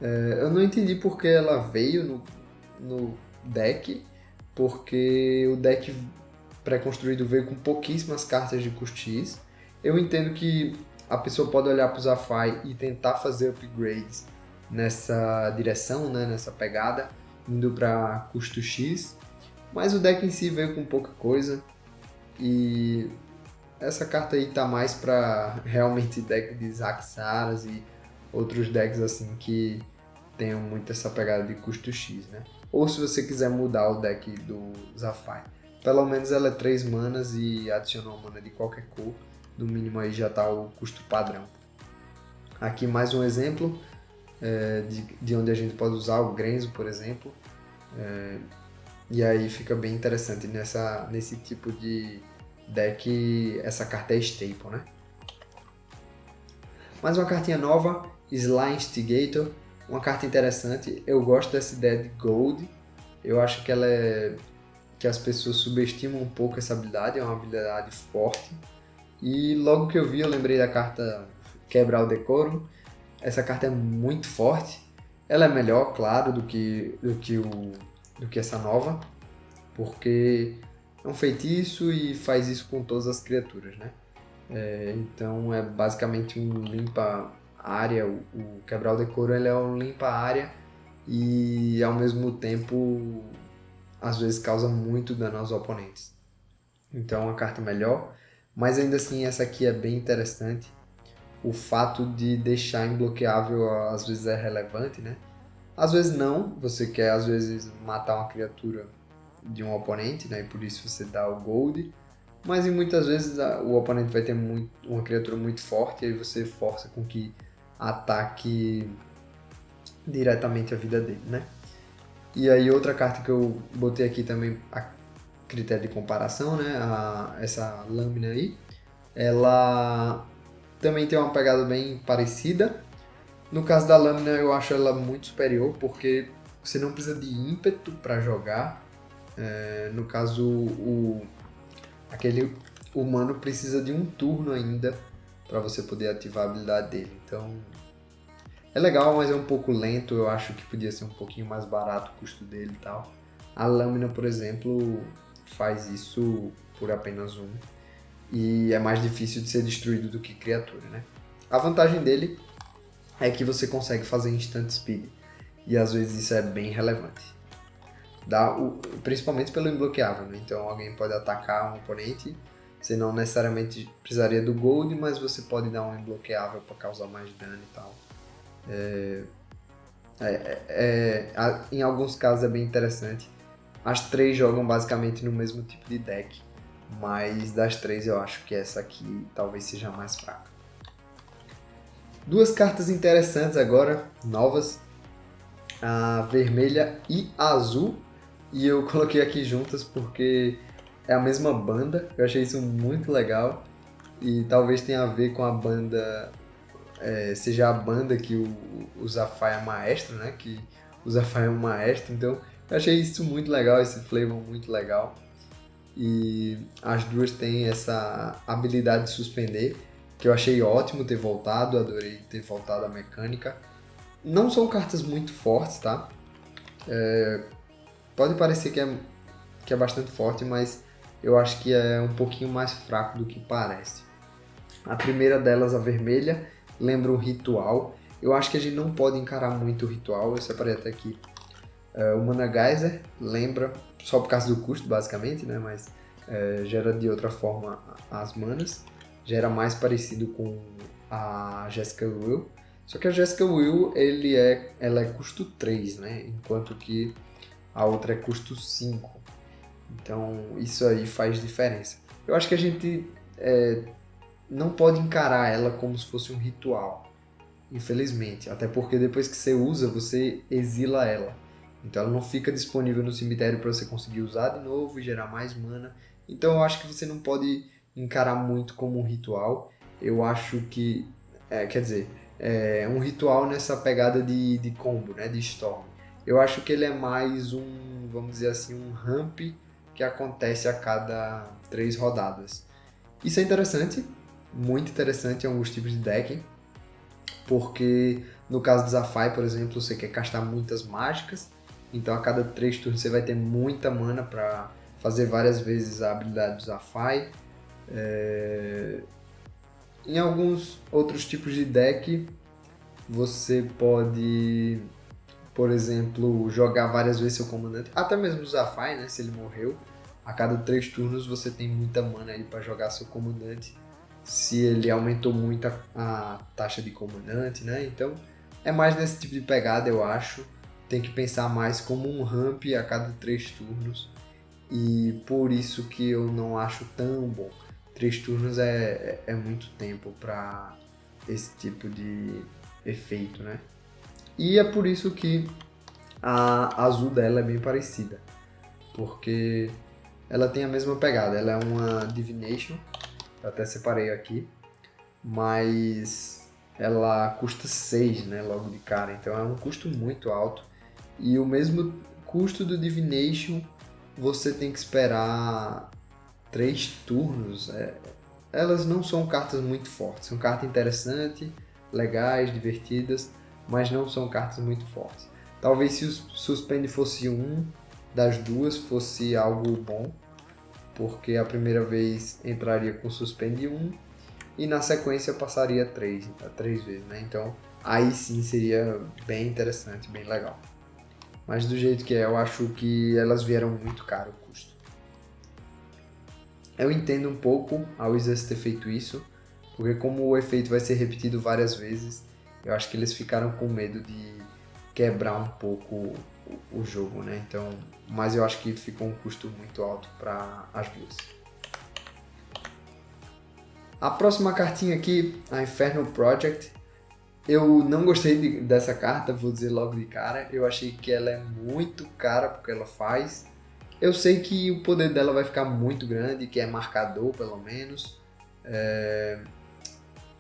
Eu não entendi porque ela veio no deck, porque o deck pré-construído veio com pouquíssimas cartas de custo X. Eu entendo que a pessoa pode olhar para o Zafai e tentar fazer upgrades nessa direção, né, nessa pegada, indo para custo X. Mas o deck em si veio com pouca coisa e essa carta aí tá mais pra realmente deck de Zaxaras e outros decks assim que tenham muito essa pegada de custo X, né? Ou se você quiser mudar o deck do Zafai. Pelo menos ela é 3 manas e adiciona uma mana de qualquer cor. No mínimo aí já tá o custo padrão. Aqui mais um exemplo de onde a gente pode usar o Grenzo, por exemplo. E aí fica bem interessante nesse tipo de deck, essa carta é staple, né? Mais uma cartinha nova, Sly Instigator, uma carta interessante. Eu gosto dessa ideia de Gold. Eu acho que que as pessoas subestimam um pouco essa habilidade, é uma habilidade forte. E logo que eu vi, eu lembrei da carta Quebrar o Decorum. Essa carta é muito forte. Ela é melhor, claro, do que essa nova, porque é um feitiço e faz isso com todas as criaturas, né? Então é basicamente um limpa área. O Quebrar o Decoro ele é um limpa área e ao mesmo tempo às vezes causa muito dano aos oponentes. Então é uma carta melhor, mas ainda assim essa aqui é bem interessante. O fato de deixar imbloqueável às vezes é relevante, né? Às vezes não, você quer às vezes matar uma criatura de um oponente, né? E por isso você dá o gold. Mas muitas vezes o oponente vai ter uma criatura muito forte e aí você força com que ataque diretamente a vida dele, né? E aí outra carta que eu botei aqui também a critério de comparação, né? Essa lâmina aí, ela também tem uma pegada bem parecida. No caso da lâmina eu acho ela muito superior porque você não precisa de ímpeto para jogar. No caso aquele humano precisa de um turno ainda para você poder ativar a habilidade dele. Então é legal, mas é um pouco lento. Eu acho que podia ser um pouquinho mais barato o custo dele e tal. A lâmina, por exemplo, faz isso por apenas um. E é mais difícil de ser destruído do que criatura, né? A vantagem dele é que você consegue fazer instant speed. E às vezes isso é bem relevante. Principalmente pelo imbloqueável, né? Então alguém pode atacar um oponente. Você não necessariamente precisaria do gold, mas você pode dar um imbloqueável para causar mais dano e tal. Em alguns casos é bem interessante. As três jogam basicamente no mesmo tipo de deck, mas das três eu acho que essa aqui talvez seja a mais fraca. Duas cartas interessantes agora, novas, a vermelha e a azul, e eu coloquei aqui juntas porque é a mesma banda, eu achei isso muito legal e talvez tenha a ver com a banda, seja a banda que o Zafai é maestro, né? Que o Zafai é um maestro, então eu achei isso muito legal, esse flavor muito legal. E as duas têm essa habilidade de suspender, que eu achei ótimo ter voltado, adorei ter voltado a mecânica. Não são cartas muito fortes, tá? Pode parecer que é bastante forte, mas eu acho que é um pouquinho mais fraco do que parece. A primeira delas, a vermelha, lembra um ritual. Eu acho que a gente não pode encarar muito o ritual, eu separei até aqui. O Mana Geyser lembra, só por causa do custo, basicamente, né? Mas gera de outra forma as manas. Gera mais parecido com a Jessica Will. Só que a Jessica Will, ela é custo 3, né? Enquanto que a outra é custo 5. Então isso aí faz diferença. Eu acho que a gente não pode encarar ela como se fosse um ritual, infelizmente. Até porque depois que você usa, você exila ela. Então ela não fica disponível no cemitério para você conseguir usar de novo e gerar mais mana. Então eu acho que você não pode encarar muito como um ritual. Eu acho que, quer dizer, é um ritual nessa pegada de combo, né, de Storm. Eu acho que ele é mais vamos dizer assim, um ramp que acontece a cada 3 rodadas. Isso é interessante, muito interessante em alguns tipos de deck, porque no caso do Zafai, por exemplo, você quer castar muitas mágicas, então a cada 3 turnos você vai ter muita mana para fazer várias vezes a habilidade do Zafai. Em alguns outros tipos de deck, você pode por exemplo, jogar várias vezes seu comandante, até mesmo o Zafai, né, se ele morreu, a cada 3 turnos você tem muita mana aí para jogar seu comandante, se ele aumentou muito a taxa de comandante, né, então é mais nesse tipo de pegada, eu acho, tem que pensar mais como um ramp a cada 3 turnos, e por isso que eu não acho tão bom. 3 turnos é muito tempo para esse tipo de efeito, né? E é por isso que a azul dela é bem parecida, porque ela tem a mesma pegada. Ela é uma Divination, eu até separei aqui, mas ela custa 6, né, logo de cara, então é um custo muito alto. E o mesmo custo do Divination, você tem que esperar 3 turnos. Elas não são cartas muito fortes, são cartas interessantes, legais, divertidas, mas não são cartas muito fortes. Talvez se o Suspend fosse um das duas, fosse algo bom, porque a primeira vez entraria com Suspend 1 e na sequência passaria 3 vezes, né? Então aí sim seria bem interessante, bem legal. Mas do jeito que é, eu acho que elas vieram muito caro o custo. Eu entendo um pouco a Wizards ter feito isso, porque como o efeito vai ser repetido várias vezes, eu acho que eles ficaram com medo de quebrar um pouco o jogo, né? Então, mas eu acho que ficou um custo muito alto para as duas. A próxima cartinha aqui, a Inferno Project. Eu não gostei dessa carta, vou dizer logo de cara. Eu achei que ela é muito cara porque ela faz. Eu sei que o poder dela vai ficar muito grande, que é marcador pelo menos.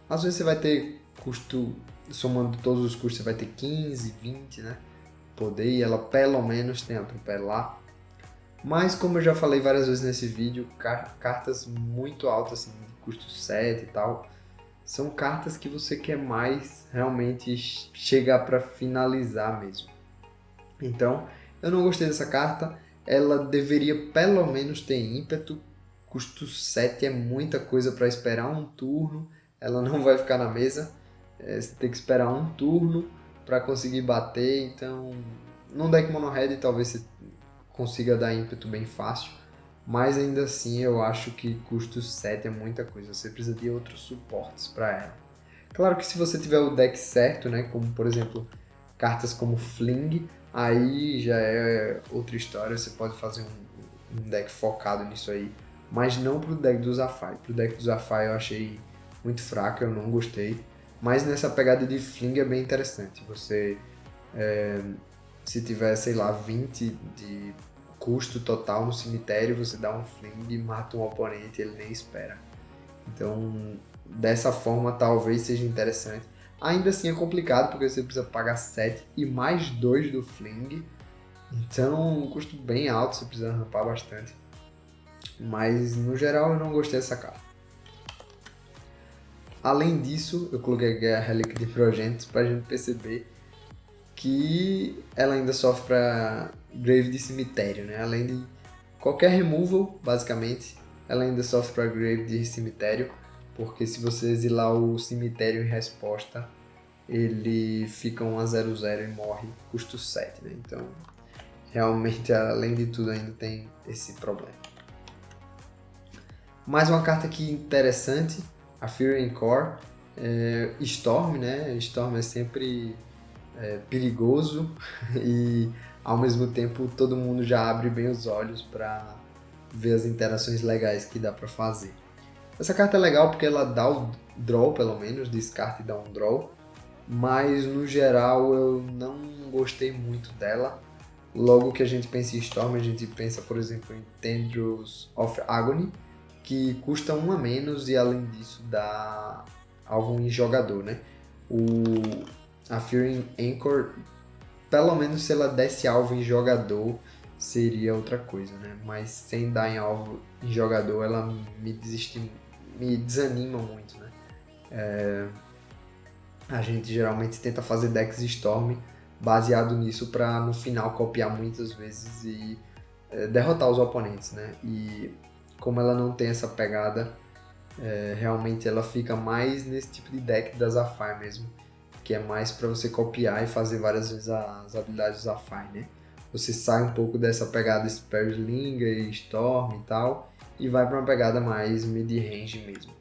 Às vezes você vai ter custo, somando todos os custos, você vai ter 15, 20, né? Poder, e ela pelo menos tem atropelar. Mas como eu já falei várias vezes nesse vídeo, cartas muito altas, assim, de custo 7 e tal, são cartas que você quer mais realmente chegar para finalizar mesmo. Então, eu não gostei dessa carta. Ela deveria pelo menos ter ímpeto. Custo 7 é muita coisa para esperar um turno. Ela não vai ficar na mesa. Você tem que esperar um turno para conseguir bater. Então, num deck mono red talvez você consiga dar ímpeto bem fácil. Mas ainda assim eu acho que custo 7 é muita coisa. Você precisa de outros suportes para ela. Claro que se você tiver o deck certo, né, como por exemplo cartas como Fling, aí já é outra história, você pode fazer um deck focado nisso aí, mas não pro deck do Zafai. Pro deck do Zafai eu achei muito fraco, eu não gostei, mas nessa pegada de Fling é bem interessante. Você, se tiver, sei lá, 20 de custo total no cemitério, você dá um Fling e mata um oponente e ele nem espera. Então, dessa forma, talvez seja interessante. Ainda assim é complicado, porque você precisa pagar 7 e mais 2 do Fling. Então, um custo bem alto, você precisa rampar bastante. Mas, no geral, eu não gostei dessa carta. Além disso, eu coloquei aqui a Relic de Progenitus para a gente perceber que ela ainda sofre para Grave de Cemitério, né? Além de qualquer removal, basicamente, ela ainda sofre para Grave de Cemitério, porque se você exilar o cemitério em resposta, ele fica 1/0/0 e morre, custo 7, né? Então, realmente, além de tudo, ainda tem esse problema. Mais uma carta aqui interessante, a Fury Core, Storm, né? Storm é sempre perigoso e ao mesmo tempo todo mundo já abre bem os olhos para ver as interações legais que dá para fazer. Essa carta é legal porque ela dá o draw, pelo menos, descarte e dá um draw, mas no geral eu não gostei muito dela. Logo que a gente pensa em Storm, a gente pensa, por exemplo, em Tendrils of Agony, que custa 1 a menos e além disso dá alvo em jogador, né? A Fury Anchor, pelo menos se ela desse alvo em jogador, seria outra coisa, né? Mas sem dar em alvo em jogador, ela me desanima muito, né? A gente geralmente tenta fazer decks Storm baseado nisso para no final copiar muitas vezes e derrotar os oponentes, né? E como ela não tem essa pegada, realmente ela fica mais nesse tipo de deck da Zafai mesmo. que é mais para você copiar e fazer várias vezes as habilidades do Zafai, né? Você sai um pouco dessa pegada Slinger e Storm e tal, e vai para uma pegada mais mid-range mesmo.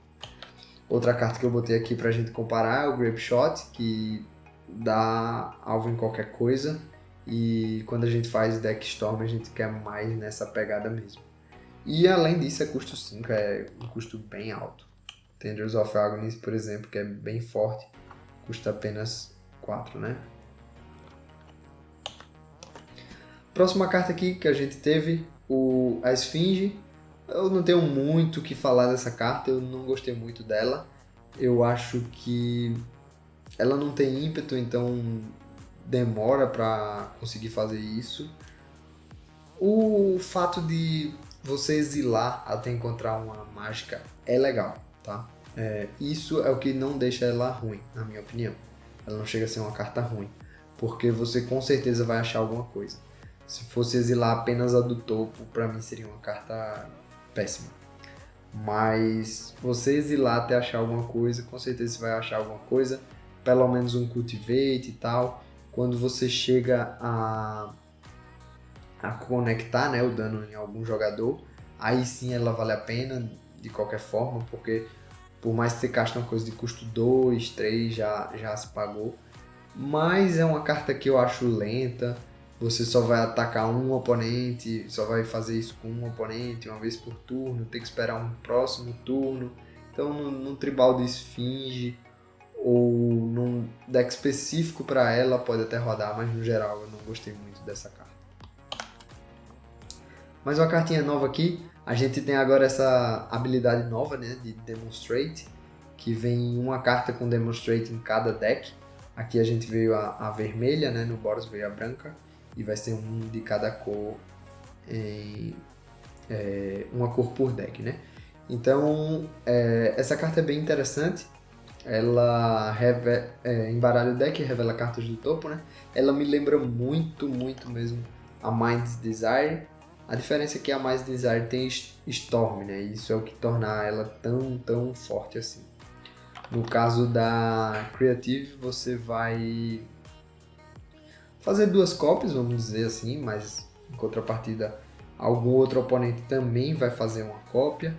Outra carta que eu botei aqui pra gente comparar é o Grape Shot, que dá alvo em qualquer coisa, e quando a gente faz deck Storm a gente quer mais nessa pegada mesmo. E além disso é custo 5, é um custo bem alto. Tenders of Agonies, por exemplo, que é bem forte, custa apenas 4, né? Próxima carta aqui que a gente teve, a Esfinge. Eu não tenho muito o que falar dessa carta, eu não gostei muito dela. Eu acho que ela não tem ímpeto, então demora para conseguir fazer isso. O fato de você exilar até encontrar uma mágica é legal, tá? Isso é o que não deixa ela ruim, na minha opinião. Ela não chega a ser uma carta ruim, porque você com certeza vai achar alguma coisa. Se fosse exilar apenas a do topo, pra mim seria uma carta péssima. Mas você exilar até achar alguma coisa, com certeza você vai achar alguma coisa, pelo menos um Cultivate e tal. Quando você chega a conectar, né, o dano em algum jogador, aí sim ela vale a pena de qualquer forma, porque por mais que você caste uma coisa de custo 2, 3, já se pagou. Mas é uma carta que eu acho lenta, você só vai atacar um oponente, só vai fazer isso com um oponente uma vez por turno, tem que esperar um próximo turno. Então num tribal de Esfinge ou num deck específico para ela pode até rodar, mas no geral eu não gostei muito dessa carta. Mais uma cartinha nova aqui, a gente tem agora essa habilidade nova, né, de Demonstrate, que vem uma carta com Demonstrate em cada deck. Aqui a gente veio a vermelha, né, no Boros veio a branca, e vai ser um de cada cor, uma cor por deck, né. Então, essa carta é bem interessante, ela embaralha o deck e revela cartas do topo, né. Ela me lembra muito, muito mesmo a Mind's Desire. A diferença é que a Mind's Desire tem Storm, né? Isso é o que torna ela tão forte assim. No caso da Creative, você vai fazer 2 cópias, vamos dizer assim, mas em contrapartida, algum outro oponente também vai fazer uma cópia.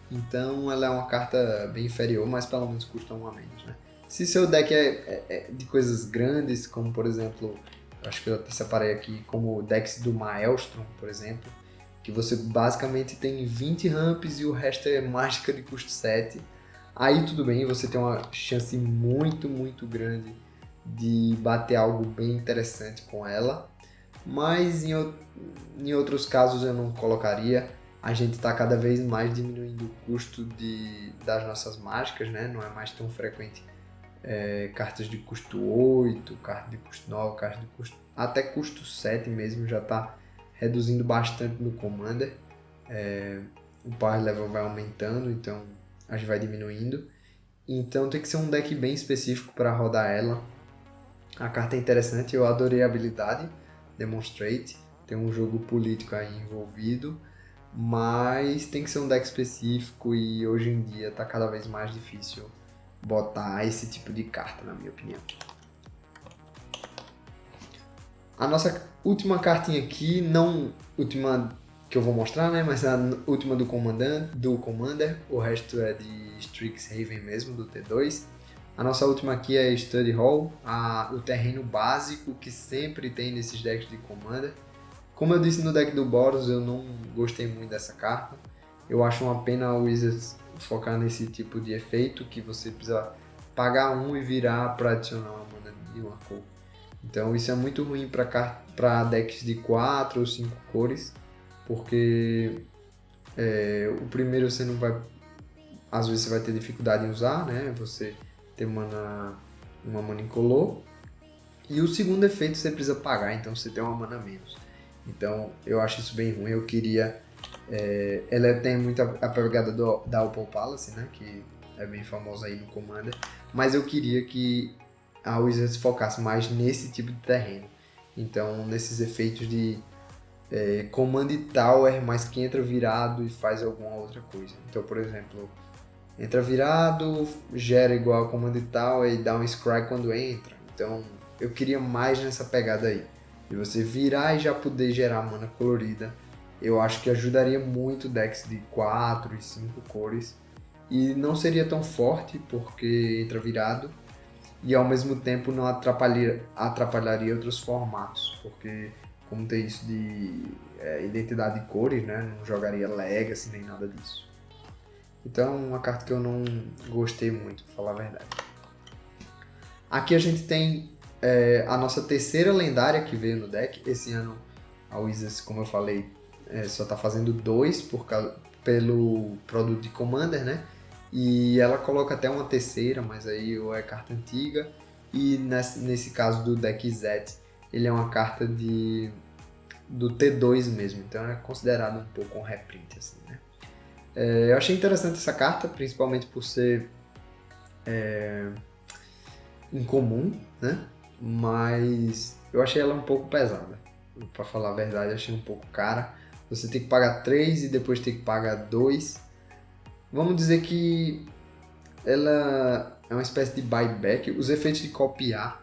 Então ela é uma carta bem inferior, mas pelo menos custa 1 a menos, né? Se seu deck é de coisas grandes, como por exemplo, acho que eu até separei aqui, como decks do Maelstrom, por exemplo, que você basicamente tem 20 ramps e o resto é mágica de custo 7. Aí tudo bem, você tem uma chance muito grande de bater algo bem interessante com ela. Mas em outros casos eu não colocaria. A gente está cada vez mais diminuindo o custo das nossas mágicas, né? Não é mais tão frequente cartas de custo 8, cartas de custo 9, cartas de custo... até custo 7 mesmo já está reduzindo bastante no Commander. O power level vai aumentando, então a gente vai diminuindo. Então tem que ser um deck bem específico para rodar ela. A carta é interessante, eu adorei a habilidade Demonstrate. Tem um jogo político aí envolvido, mas tem que ser um deck específico e hoje em dia está cada vez mais difícil botar esse tipo de carta, na minha opinião. A nossa última cartinha aqui, não última que eu vou mostrar, né, mas a última do Commander, o resto é de Strixhaven mesmo, do T2. A nossa última aqui é Study Hall, o terreno básico que sempre tem nesses decks de Commander. Como eu disse no deck do Boros, eu não gostei muito dessa carta. Eu acho uma pena o Wizards focar nesse tipo de efeito, que você precisa pagar um e virar para adicionar uma mana de uma cor. Então isso é muito ruim para decks de 4 ou 5 cores, porque o primeiro você não vai... Às vezes você vai ter dificuldade em usar, né? Você tem uma mana incolor. E o segundo efeito você precisa pagar, então você tem uma mana a menos. Então eu acho isso bem ruim, eu queria... ela tem muita a pegada da Opal Palace, né? Que é bem famosa aí no Commander. Mas eu queria que a Wizards focasse mais nesse tipo de terreno. Então, nesses efeitos de Command Tower, mas que entra virado e faz alguma outra coisa. Então, por exemplo, entra virado, gera igual a Command Tower e dá um Scry quando entra. Então eu queria mais nessa pegada aí, de você virar e já poder gerar mana colorida. Eu acho que ajudaria muito decks de 4 e 5 cores. E não seria tão forte, porque entra virado. E ao mesmo tempo não atrapalharia outros formatos. Porque como tem isso de identidade de cores, né? Não jogaria Legacy nem nada disso. Então é uma carta que eu não gostei muito, pra falar a verdade. Aqui a gente tem a nossa terceira lendária que veio no deck. Esse ano a Wizards, como eu falei, só está fazendo 2 pelo produto de Commander, né? E ela coloca até uma terceira, mas aí ou é carta antiga. E nesse caso do deck Zet, ele é uma carta do T2 mesmo, então é considerado um pouco um reprint, assim, né? Eu achei interessante essa carta, principalmente por ser incomum, né? Mas eu achei ela um pouco pesada. Pra falar a verdade, achei um pouco cara. Você tem que pagar 3 e depois tem que pagar 2. Vamos dizer que ela é uma espécie de buyback. Os efeitos de copiar,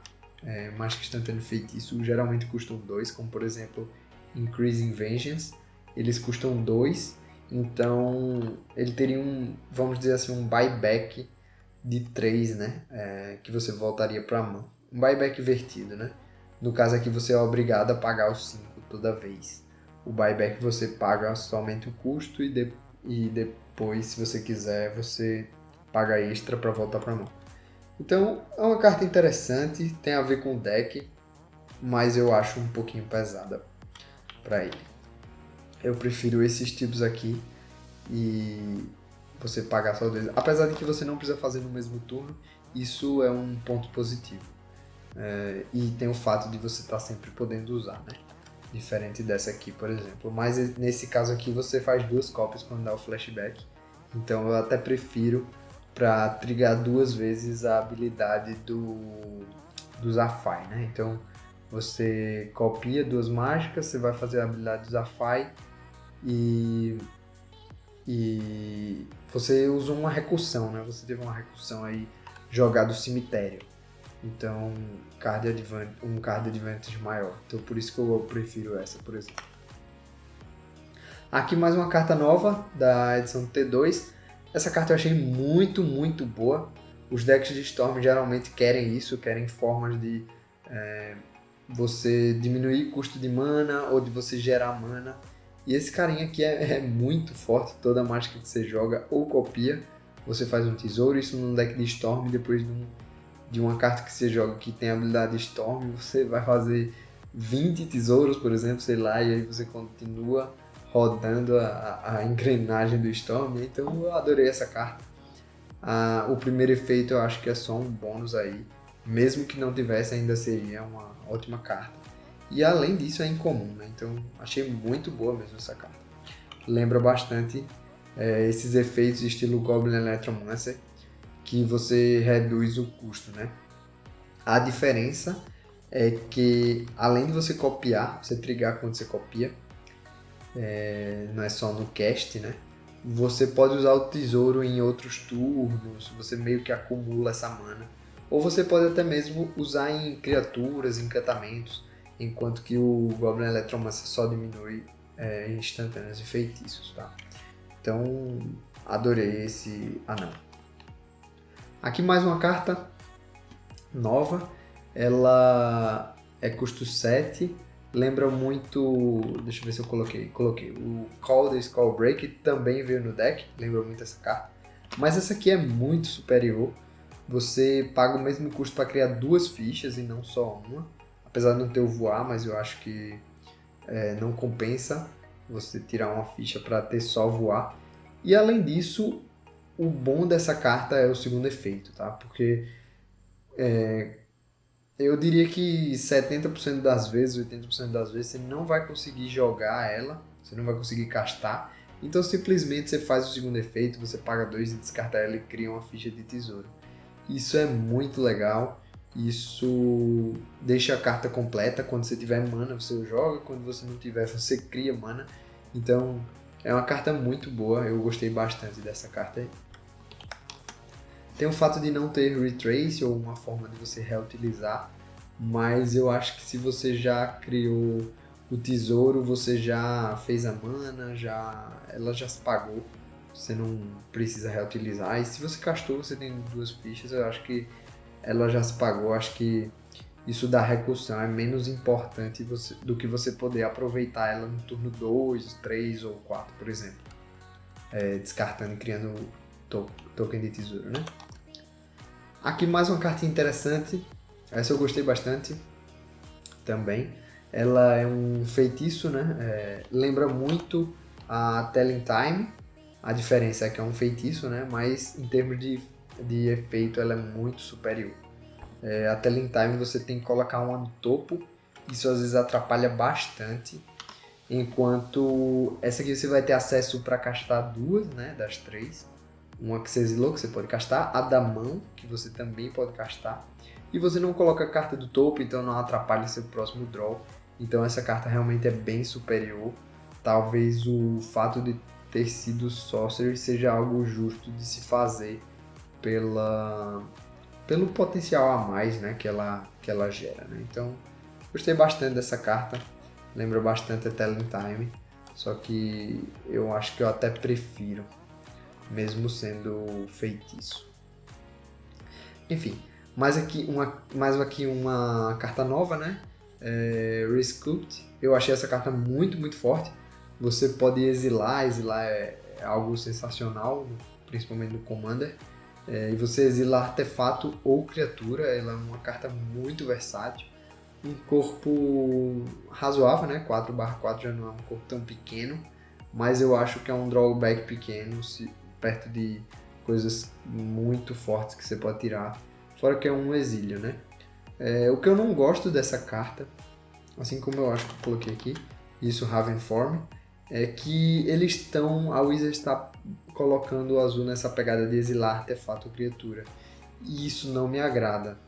Mágica Instantânea e Feitiço, geralmente custam 2, como por exemplo Increasing Vengeance. Eles custam 2, então ele teria vamos dizer assim, um buyback de 3, né? Que você voltaria para a mão. Um buyback invertido, né? No caso aqui você é obrigado a pagar os 5 toda vez. O buyback você paga somente o custo e depois, se você quiser, você paga extra para voltar para a mão. Então é uma carta interessante, tem a ver com o deck, mas eu acho um pouquinho pesada para ele. Eu prefiro esses tipos aqui e você pagar só 2. Apesar de que você não precisa fazer no mesmo turno, isso é um ponto positivo. E tem o fato de você estar sempre podendo usar, né? Diferente dessa aqui, por exemplo. Mas nesse caso aqui você faz 2 cópias quando dá o flashback. Então eu até prefiro para trigar 2 vezes a habilidade do Zafai, né? Então você copia 2 mágicas, você vai fazer a habilidade do Zafai e você usa uma recursão, né? Você teve uma recursão aí jogada do cemitério. Então, um card advantage maior. Então, por isso que eu prefiro essa, por exemplo. Aqui mais uma carta nova da edição T2. Essa carta eu achei muito, muito boa. Os decks de Storm geralmente querem isso, querem formas de você diminuir o custo de mana ou de você gerar mana. E esse carinha aqui é muito forte. Toda mágica que você joga ou copia, você faz um tesouro. Isso num deck de Storm, depois de uma carta que você joga que tem a habilidade Storm, você vai fazer 20 tesouros, por exemplo, sei lá, e aí você continua rodando a engrenagem do Storm. Então eu adorei essa carta. O primeiro efeito eu acho que é só um bônus aí. Mesmo que não tivesse, ainda seria uma ótima carta. E além disso é incomum, né? Então achei muito boa mesmo essa carta. Lembra bastante esses efeitos estilo Goblin Electromancer, que você reduz o custo, né? A diferença é que além de você copiar, você trigar quando você copia, não é só no cast, né? Você pode usar o tesouro em outros turnos, você meio que acumula essa mana. Ou você pode até mesmo usar em criaturas, encantamentos, enquanto que o Goblin Electromancer só diminui instantâneas e feitiços, tá? Então, adorei esse anão. Aqui mais uma carta nova, ela é custo 7, lembra muito, deixa eu ver se eu coloquei, o Call the Skullbreak também veio no deck, lembra muito essa carta, mas essa aqui é muito superior, você paga o mesmo custo para criar 2 fichas e não só uma, apesar de não ter o voar, mas eu acho que não compensa você tirar uma ficha para ter só voar, e além disso, o bom dessa carta é o segundo efeito, tá? Porque eu diria que 70% das vezes, 80% das vezes, você não vai conseguir jogar ela, você não vai conseguir castar. Então simplesmente você faz o segundo efeito, você paga 2 e descarta ela e cria uma ficha de tesouro. Isso é muito legal, isso deixa a carta completa. Quando você tiver mana você joga, quando você não tiver você cria mana. Então é uma carta muito boa, eu gostei bastante dessa carta aí. Tem o fato de não ter retrace ou uma forma de você reutilizar, mas eu acho que se você já criou o tesouro, você já fez a mana, ela já se pagou, você não precisa reutilizar. E se você castou, você tem 2 fichas, eu acho que ela já se pagou, eu acho que isso da recursão é menos importante do que você poder aproveitar ela no turno 2, 3 ou 4, por exemplo. Descartando e criando token de tesouro, né? Aqui mais uma cartinha interessante, essa eu gostei bastante também. Ela é um feitiço, né? Lembra muito a Telling Time, a diferença é que é um feitiço, né? Mas em termos de efeito ela é muito superior. A Telling Time você tem que colocar uma no topo, isso às vezes atrapalha bastante. Enquanto essa aqui você vai ter acesso para castar 2, né, das 3. Uma que você exilou, que você pode castar. A da mão, que você também pode castar. E você não coloca a carta do topo, então não atrapalha seu próximo draw. Então essa carta realmente é bem superior. Talvez o fato de ter sido Sorcery seja algo justo de se fazer pelo potencial a mais, né, que ela gera. Né? Então, gostei bastante dessa carta. Lembra bastante a Telling Time. Só que eu acho que eu até prefiro, mesmo sendo feitiço. Enfim, mais aqui uma carta nova, né? Resculpt. Eu achei essa carta muito, muito forte. Você pode exilar é algo sensacional, principalmente no Commander. E você exila artefato ou criatura, ela é uma carta muito versátil. Um corpo razoável, né? 4/4 já não é um corpo tão pequeno, mas eu acho que é um drawback pequeno, perto de coisas muito fortes que você pode tirar. Fora que é um exílio, né? O que eu não gosto dessa carta, assim como eu acho que eu coloquei aqui, isso Ravenform, é que a Wizard está colocando o azul nessa pegada de exilar artefato ou criatura. E isso não me agrada.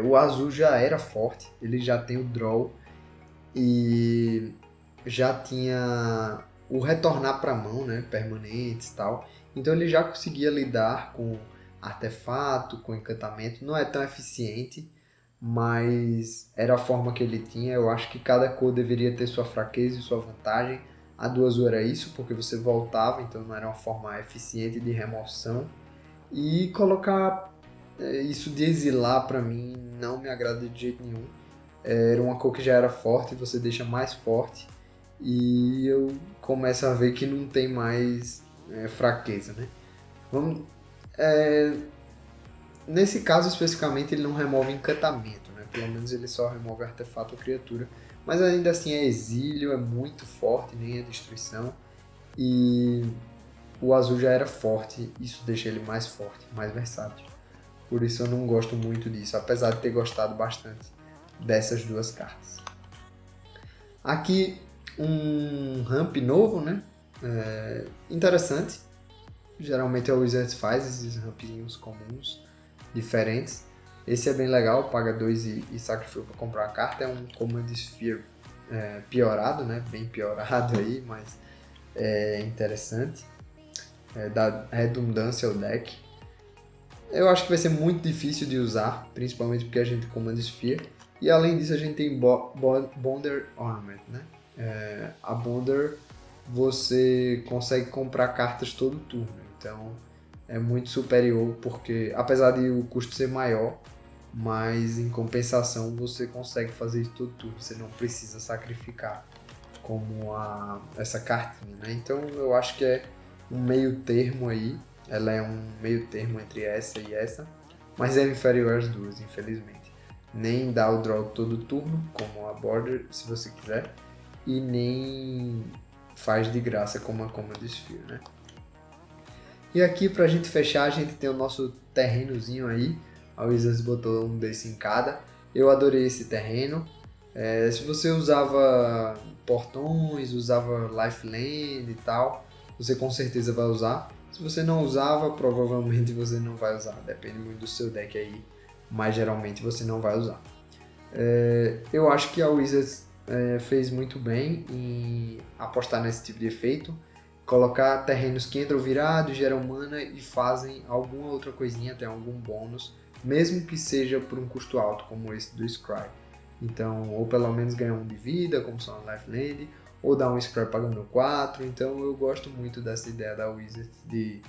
O azul já era forte, ele já tem o draw e já tinha o retornar para a mão, né, permanentes e tal. Então ele já conseguia lidar com artefato, com encantamento. Não é tão eficiente, mas era a forma que ele tinha. Eu acho que cada cor deveria ter sua fraqueza e sua vantagem. A do azul era isso, porque você voltava, então não era uma forma eficiente de remoção. E colocar isso de exilar para mim não me agrada de jeito nenhum. Era uma cor que já era forte, você deixa mais forte e eu começo a ver que não tem mais fraqueza, né? Vamos, é, Nesse caso especificamente ele não remove encantamento, né? Pelo menos ele só remove artefato ou criatura, mas ainda assim é exílio, é muito forte, nem é destruição e o azul já era forte, isso deixa ele mais forte, mais versátil. Por isso eu não gosto muito disso, apesar de ter gostado bastante dessas 2 cartas. Aqui um ramp novo, né? Interessante. Geralmente a Wizards faz esses rampinhos comuns, diferentes. Esse é bem legal, paga 2 e sacrifica para comprar a carta. É um Command Sphere piorado, né? Bem piorado aí, mas é interessante. Dá redundância ao deck. Eu acho que vai ser muito difícil de usar, principalmente porque a gente comanda Sphere. E além disso a gente tem Bonder Ornament, né? A Bonder você consegue comprar cartas todo turno, então é muito superior porque apesar de o custo ser maior, mas em compensação você consegue fazer isso todo turno, você não precisa sacrificar como essa cartinha, né? Então eu acho que é um meio termo aí. Ela é um meio termo entre essa e essa, mas é inferior às 2, infelizmente. Nem dá o draw todo turno, como a Border, se você quiser, e nem faz de graça como a Command Sphere, né? E aqui pra gente fechar, a gente tem o nosso terrenozinho aí. A Wizards botou um desse em cada. Eu adorei esse terreno. Se você usava portões, usava Lifeland e tal, você com certeza vai usar. Se você não usava, provavelmente você não vai usar. Depende muito do seu deck aí, mas geralmente você não vai usar. Eu acho que a Wizards fez muito bem em apostar nesse tipo de efeito. Colocar terrenos que entram virados, geram mana e fazem alguma outra coisinha, tem algum bônus mesmo que seja por um custo alto, como esse do Scry. Então, ou pelo menos ganhar um de vida, como são a Lifeland, ou dar um Scry pagando 4. Então, eu gosto muito dessa ideia da Wizard de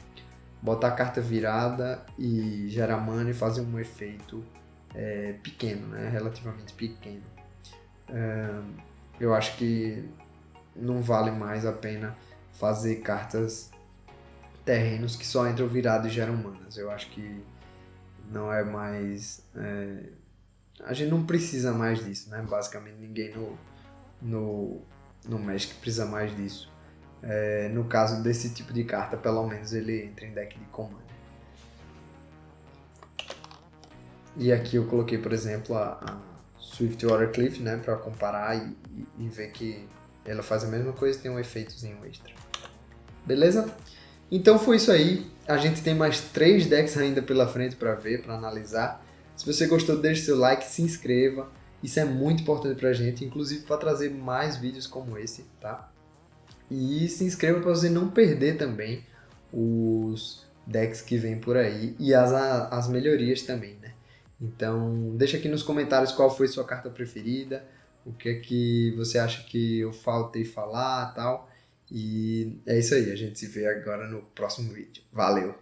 botar a carta virada e gerar mana e fazer um efeito pequeno, né? Relativamente pequeno. Eu acho que não vale mais a pena fazer cartas terrenos que só entram virado e geram manas. Eu acho que não é mais... a gente não precisa mais disso, né? Basicamente ninguém no Magic precisa mais disso. No caso desse tipo de carta, pelo menos ele entra em deck de comando. E aqui eu coloquei, por exemplo, a Swiftwater Cliff, né? Pra comparar e ver que ela faz a mesma coisa e tem um efeitozinho extra. Beleza? Então foi isso aí. A gente tem mais 3 decks ainda pela frente para ver, para analisar. Se você gostou, deixe seu like, se inscreva. Isso é muito importante pra gente, inclusive para trazer mais vídeos como esse, tá? E se inscreva para você não perder também os decks que vem por aí e as melhorias também, né? Então, deixa aqui nos comentários qual foi sua carta preferida, o que é que você acha que eu faltei falar, tal. E é isso aí, a gente se vê agora no próximo vídeo. Valeu!